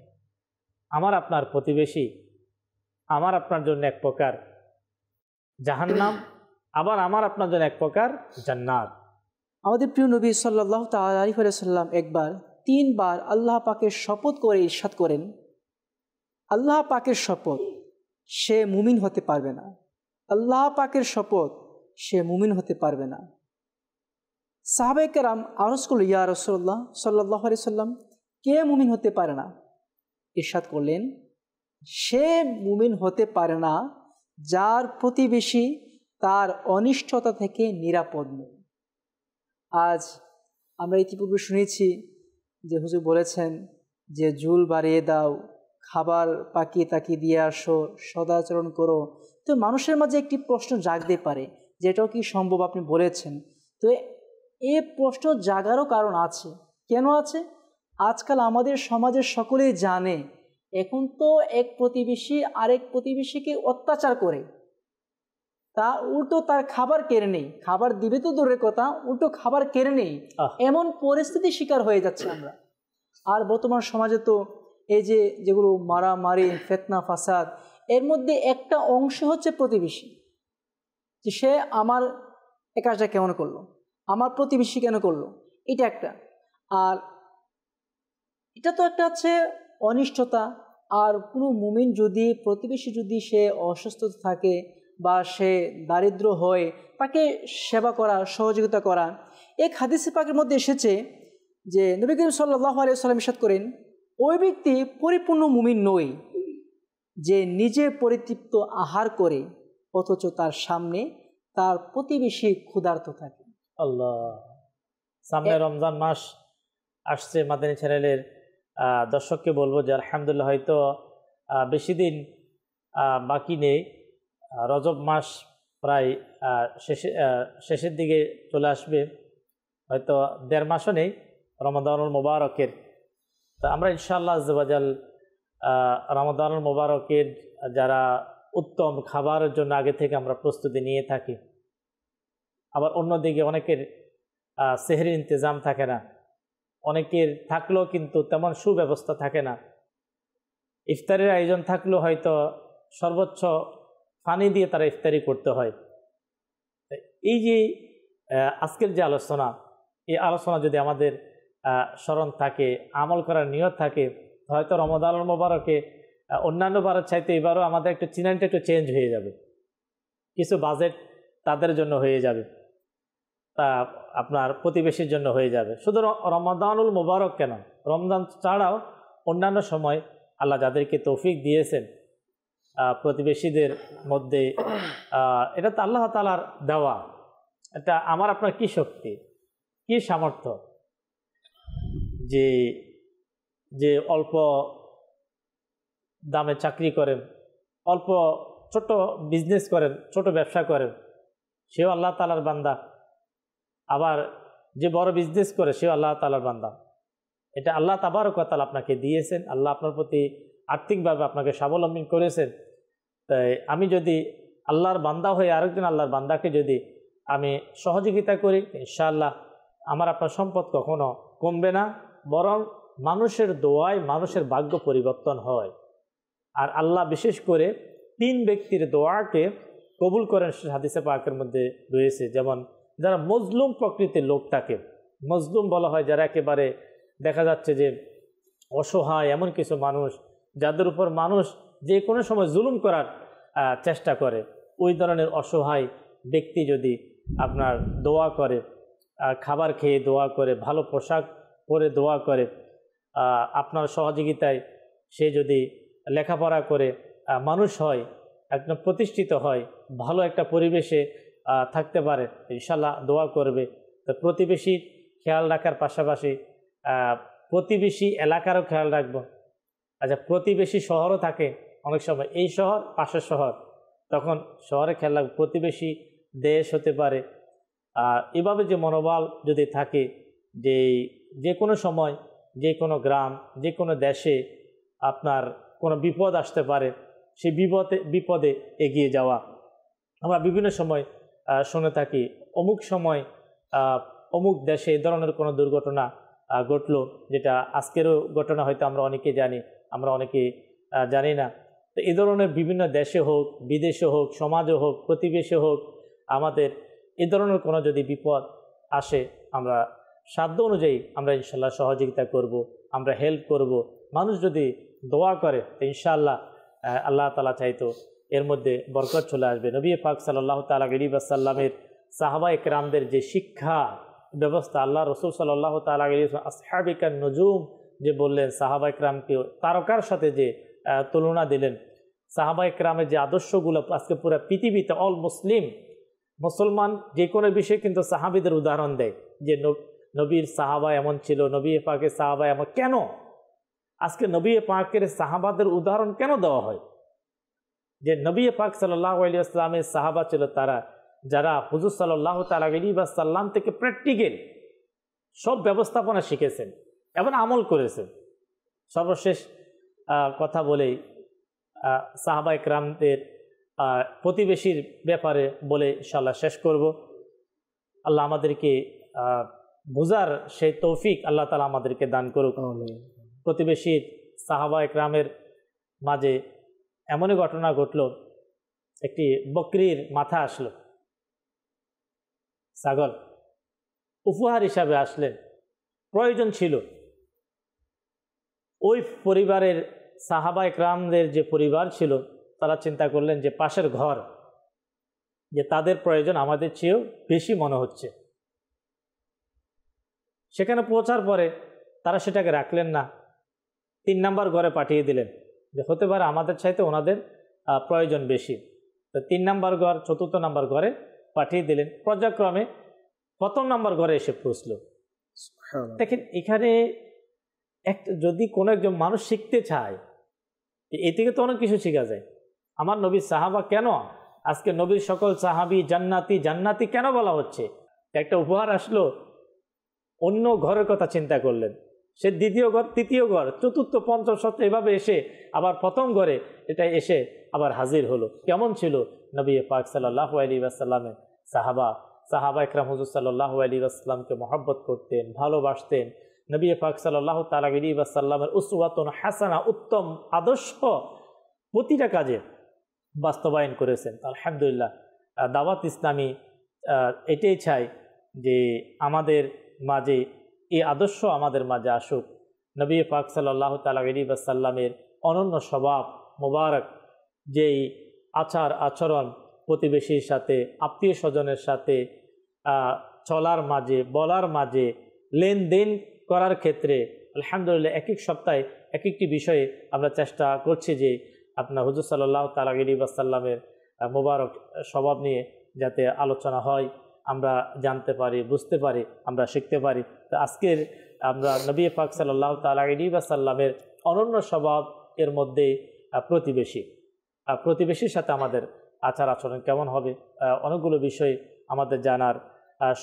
আমার আপনার প্রতিবেশী আমার আপনার জন্য এক প্রকার জাহান্নাম, আবার আমার আপনার জন্য এক প্রকার জান্নাত। আমাদের প্রিয় নবী সাল্লাল্লাহু তাআলা আলাইহি ওয়াসাল্লাম একবার 3 বার আল্লাহ পাকের শপথ করে ইরশাদ করেন, আল্লাহ পাকের শপথ, সে মুমিন হতে পারবে না। আল্লাহ পাকের শপথ, সে মুমিন হতে পারবে না। সাহাবায়ে কেরাম আরজ করল, ইয়া রাসূলুল্লাহ সাল্লাল্লাহু আলাইহি সাল্লাম, কে মুমিন হতে পারে না? ইরশাদ করলেন, সে মুমিন হতে পারে না যার প্রতিবেশী তার অনিষ্টতা থেকে নিরাপদ নেই। আজ আমরা ইতিপূর্বে শুনেছি যে হুজুর বলেছেন যে জুল বাড়িয়ে দাও, খাবার পাকিয়ে তাকিয়ে দিয়ে আসো, সদাচরণ করো। তো মানুষের মাঝে একটি প্রশ্ন জাগতে পারে, যেটাও কি সম্ভব আপনি বলেছেন। তো এই প্রশ্ন জাগারও কারণ আছে। কেন আছে? আজকাল আমাদের সমাজের সকলেই জানে এখন তো এক প্রতিবেশী আরেক প্রতিবেশীকে অত্যাচার করে, তা উল্টো তার খাবার কেড়ে নেই, খাবার দিবে তো দূরের কথা, উল্টো খাবার কেড়ে নেই, এমন পরিস্থিতির শিকার হয়ে যাচ্ছে আমরা। আর বর্তমান সমাজে তো এই যেগুলো মারামারি, ফিতনা, ফাসাদ, এর মধ্যে একটা অংশ হচ্ছে প্রতিবেশী, যে সে আমার এ কাজটা কেমন করলো, আমার প্রতিবেশী কেন করলো, এটা একটা। আর এটা তো একটা হচ্ছে অনিষ্টতা, আর কোনো মুমিন যদি প্রতিবেশী যদি সে অসুস্থ থাকে বা সে দারিদ্র হয়, তাকে সেবা করা, সহযোগিতা করা। এক হাদিসে পাকের মধ্যে এসেছে যে নবী করিম সাল্লাল্লাহু আলাইহি ওয়াসাল্লাম ইরশাদ করেন, ওই ব্যক্তি পরিপূর্ণ মুমিন নয় যে নিজে পরিতৃপ্ত আহার করে অথচ তার সামনে তার প্রতিবেশী ক্ষুধার্ত থাকে। আল্লাহ, সামনে রমজান মাস আসছে। মাদানী চ্যানেলের দর্শককে বলবো যে আলহামদুলিল্লাহ হয়তো বেশি দিন বাকি নেই। রজব মাস প্রায় শেষের দিকে চলে আসবে, হয়তো 1.5 মাসও নেই রমাদানুল মুবারকের। তো আমরা ইনশাআল্লাহ আজ্জা ওয়াজাল রমাদানুল মুবারকের যারা উত্তম খাবারের জন্য আগে থেকে আমরা প্রস্তুতি নিয়ে থাকি। আবার অন্যদিকে অনেকের সেহরির ইন্তজাম থাকে না, অনেকের থাকলেও কিন্তু তেমন সুব্যবস্থা থাকে না। ইফতারের আয়োজন থাকলেও হয়তো সর্বোচ্চ পানি দিয়ে তারা ইফতারি করতে হয়। এই যে আজকের যে আলোচনা, এই আলোচনা যদি আমাদের স্মরণ থাকে, আমল করার নিয়ত থাকে, হয়তো রমাদানুল মুবারকে অন্যান্য বারের চাইতে এবারও আমাদের একটু চিনানটা একটু চেঞ্জ হয়ে যাবে, কিছু বাজেট তাদের জন্য হয়ে যাবে, তা আপনার প্রতিবেশীর জন্য হয়ে যাবে। শুধু রমাদানুল মুবারক কেন, রমজান ছাড়াও অন্যান্য সময় আল্লাহ যাদেরকে তৌফিক দিয়েছেন প্রতিবেশীদের মধ্যে, এটা তো আল্লাহ তাআলার দেওয়া। এটা আমার আপনার কি শক্তি, কি সামর্থ্য যে যে অল্প দামে চাকরি করেন, অল্প ছোট বিজনেস করেন, ছোট ব্যবসা করেন, সেও আল্লাহ তাআলার বান্দা। আবার যে বড় বিজনেস করে সেও আল্লাহ তাআলার বান্দা। এটা আল্লাহ তাবারক ওয়া তাআলা আপনাকে দিয়েছেন, আল্লাহ আপনার প্রতি আর্থিকভাবে আপনাকে স্বাবলম্বী করেছেন। তাই আমি যদি আল্লাহর বান্দা হয়ে আরেকজন আল্লাহর বান্দাকে যদি আমি সহযোগিতা করি, ইনশাআল্লাহ আমার আপনার সম্পদ কখনো কমবে না, বরং মানুষের দোয়ায় মানুষের ভাগ্য পরিবর্তন হয়। আর আল্লাহ বিশেষ করে 3 ব্যক্তির দোয়াকে কবুল করেন, হাদিসে পাকের মধ্যে রয়েছে। যেমন যারা মজলুম প্রকৃতির লোক থাকে, মজলুম বলা হয় যারা একেবারে দেখা যাচ্ছে যে অসহায়, এমন কিছু মানুষ যাদের উপর মানুষ যে কোনো সময় জুলুম করার চেষ্টা করে, ওই ধরনের অসহায় ব্যক্তি যদি আপনার দোয়া করে, খাবার খেয়ে দোয়া করে, ভালো পোশাক পরে দোয়া করে, আপনার সহযোগিতায় সে যদি লেখাপড়া করে মানুষ হয়, একদম প্রতিষ্ঠিত হয়, ভালো একটা পরিবেশে থাকতে পারে, ইনশাআল্লাহ দোয়া করবে। তো প্রতিবেশীর খেয়াল রাখার পাশাপাশি প্রতিবেশী এলাকারও খেয়াল রাখবো। আচ্ছা, প্রতিবেশী শহরও থাকে অনেক সময়, এই শহর পাশের শহর, তখন শহরে খেয়াল রাখবো, প্রতিবেশী দেশ হতে পারে। এভাবে যে মনোবল যদি থাকে যে যে কোনো সময়, যে কোনো গ্রাম, যে কোনো দেশে আপনার কোনো বিপদ আসতে পারে, সেই বিপদে এগিয়ে যাওয়া। আমরা বিভিন্ন সময় শুনে থাকি অমুক সময় অমুক দেশে এই ধরনের কোনো দুর্ঘটনা ঘটলো, যেটা আজকেরও ঘটনা হয়তো আমরা অনেকে জানি, আমরা অনেকে জানি না। তো এই ধরনের বিভিন্ন দেশে হোক, বিদেশে হোক, সমাজে হোক, প্রতিবেশে হোক, আমাদের এই ধরনের কোনো যদি বিপদ আসে, আমরা সাধ্য অনুযায়ী আমরা ইনশাআল্লাহ সহযোগিতা করব, আমরা হেল্প করব। মানুষ যদি দোয়া করে তো ইনশাআল্লাহ আল্লাহ তাআলা চাইতো এর মধ্যে বরকত চলে আসবে। নবী পাক সাল্লাল্লাহু তাআলা আলাইহি ওয়াসাল্লামের সাহাবা ইকরামদের যে শিক্ষা ব্যবস্থা, আল্লাহ রসুল সাল্লাল্লাহু তাআলা আলাইহি ওয়াসাল্লাম আসহাবিকান নুজুম যে বললেন, সাহাবা ইকরামকে তারকার সাথে যে তুলনা দিলেন, সাহাবা ইকরামের যে আদর্শগুলো আজকে পুরো পৃথিবীতে অল মুসলমান যে কোনো বিষয়ে কিন্তু সাহাবীদের উদাহরণ দেয় যে নবীর সাহাবা এমন ছিল, নবী পাকের সাহাবা এমন। কেন আজকে নবী পাকের সাহাবাদের উদাহরণ কেন দেওয়া হয়? যে নবী পাক সাল্লাল্লাহু আলাইহি ওয়াসাল্লামের সাহাবা ছিল তারা যারা হুজুর সাল্লাল্লাহু তাআলা আলাইহি ওয়াসাল্লাম থেকে প্র্যাকটিক্যাল সব ব্যবস্থাপনা শিখেছেন এবং আমল করেছেন। সর্বশেষ কথা বলেই সাহাবা ইকরামদের প্রতিবেশীর ব্যাপারে বলে ইনশাআল্লাহ শেষ করব। আল্লাহ আমাদেরকে বুঝার সেই তৌফিক আল্লাহ তাআলা আমাদেরকে দান করুক। প্রতিবেশীর সাহাবা ইকরামের মাঝে এমনই ঘটনা ঘটল, একটি বকরির মাথা আসলো, ছাগল উপহার হিসাবে আসলেন, প্রয়োজন ছিল। ওই পরিবারের সাহাবা একরামদের যে পরিবার ছিল তারা চিন্তা করলেন যে পাশের ঘর, যে তাদের প্রয়োজন আমাদের চেয়েও বেশি মনে হচ্ছে। সেখানে পৌঁছার পরে তারা সেটাকে রাখলেন না, 3 নাম্বার ঘরে পাঠিয়ে দিলেন, যে হতে পারে আমাদের চাইতে ওনাদের প্রয়োজন বেশি। তো 3 নাম্বার ঘর, 4র্থ নাম্বার ঘরে পাঠিয়ে দিলেন। পর্যায়ক্রমে 1ম নাম্বার ঘরে এসে পৌঁছল। দেখেন, এখানে যদি কোনো একজন মানুষ শিখতে চায়, এ থেকে তো অনেক কিছু শেখা যায়। আমার নবীর সাহাবা কেন আজকে নবীর সকল সাহাবী জান্নাতি জান্নাতি কেন বলা হচ্ছে? একটা উপহার আসলো, অন্য ঘরের কথা চিন্তা করলেন, সে 2য় ঘর, 3য় ঘর, 4র্থ, 5ম, 6র্থ এভাবে এসে আবার 1ম ঘরে এটা এসে আবার হাজির হলো। কেমন ছিল নবী পাক সাল্লাল্লাহু আলাইহি ওয়াসাল্লামের সাহাবা একরাম হুজুর সাল্লাল্লাহু আলাইহি ওয়াসাল্লামকে মহব্বত করতেন, ভালোবাসতেন। নবী পাক সাল্লাল্লাহু তাআলা আলাইহি ওয়াসাল্লামের উসওয়াতুন হাসানা, উত্তম আদর্শ প্রতিটা কাজে বাস্তবায়ন করেছেন। আলহামদুলিল্লাহ, দাওয়াত ইসলামী এটাই চাই যে আমাদের মাঝে এই আদর্শ আমাদের মাঝে আসুক। নবী পাক সাল্লাল্লাহু তাআলা আলাইহি ওয়াসাল্লামের অনন্য স্বভাব মোবারক, যেই আচার আচরণ প্রতিবেশীর সাথে, আত্মীয় স্বজনের সাথে চলার মাঝে, বলার মাঝে, লেনদেন করার ক্ষেত্রে আলহামদুলিল্লাহ এক এক সপ্তাহে এক একটি বিষয়ে আমরা চেষ্টা করছি যে আপনার হুজুর সাল্লাল্লাহু তাআলা আলাইহি ওয়াসাল্লামের মোবারক স্বভাব নিয়ে যাতে আলোচনা হয়, আমরা জানতে পারি, বুঝতে পারি, আমরা শিখতে পারি। তো আজকের আমরা নবী পাক সাল্লাল্লাহু তাআলা আলাইহি ওয়াসাল্লামের অনন্য স্বভাব এর মধ্যে প্রতিবেশীর সাথে আমাদের আচার আচরণ কেমন হবে, অনেকগুলো বিষয় আমাদের জানার,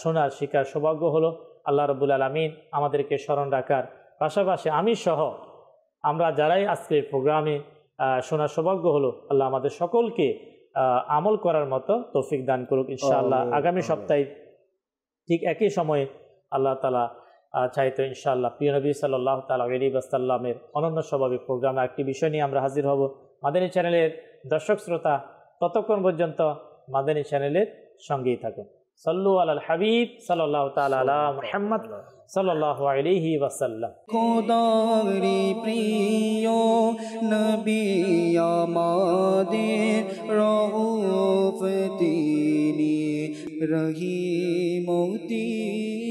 শোনার, শিকার সৌভাগ্য হলো। আল্লাহ রাব্বুল আলামিন আমাদেরকে স্মরণ রাখার পাশাপাশি আমি সহ আমরা যারাই আজকের প্রোগ্রামে শোনার সৌভাগ্য হলো, আল্লাহ আমাদের সকলকে আমল করার মতো তৌফিক দান করুক ইনশাআল্লাহ। আগামী সপ্তাহে ঠিক একই সময়ে আল্লাহ তাআলা চাইতো ইনশাআল্লাহ প্রিয় নবী সাল্লাল্লাহু তাআলা আলাইহি ওয়াসাল্লামের অনন্য স্বভাবের প্রোগ্রামে একটি বিষয় নিয়ে আমরা হাজির হব। মাদানী চ্যানেলের দর্শক শ্রোতা, ততক্ষণ পর্যন্ত মাদানী চ্যানেলের সঙ্গেই থাকুন। সাল্লু আলাল হাবিব সাল্লাল্লাহু তাআলা আলা মুহাম্মদ সাল্লাল্লাহু আলাইহি ওয়াসাল্লাম। খোদারি প্রিয় নবী আমাদের রউফ তিনি, রহিম তিনি।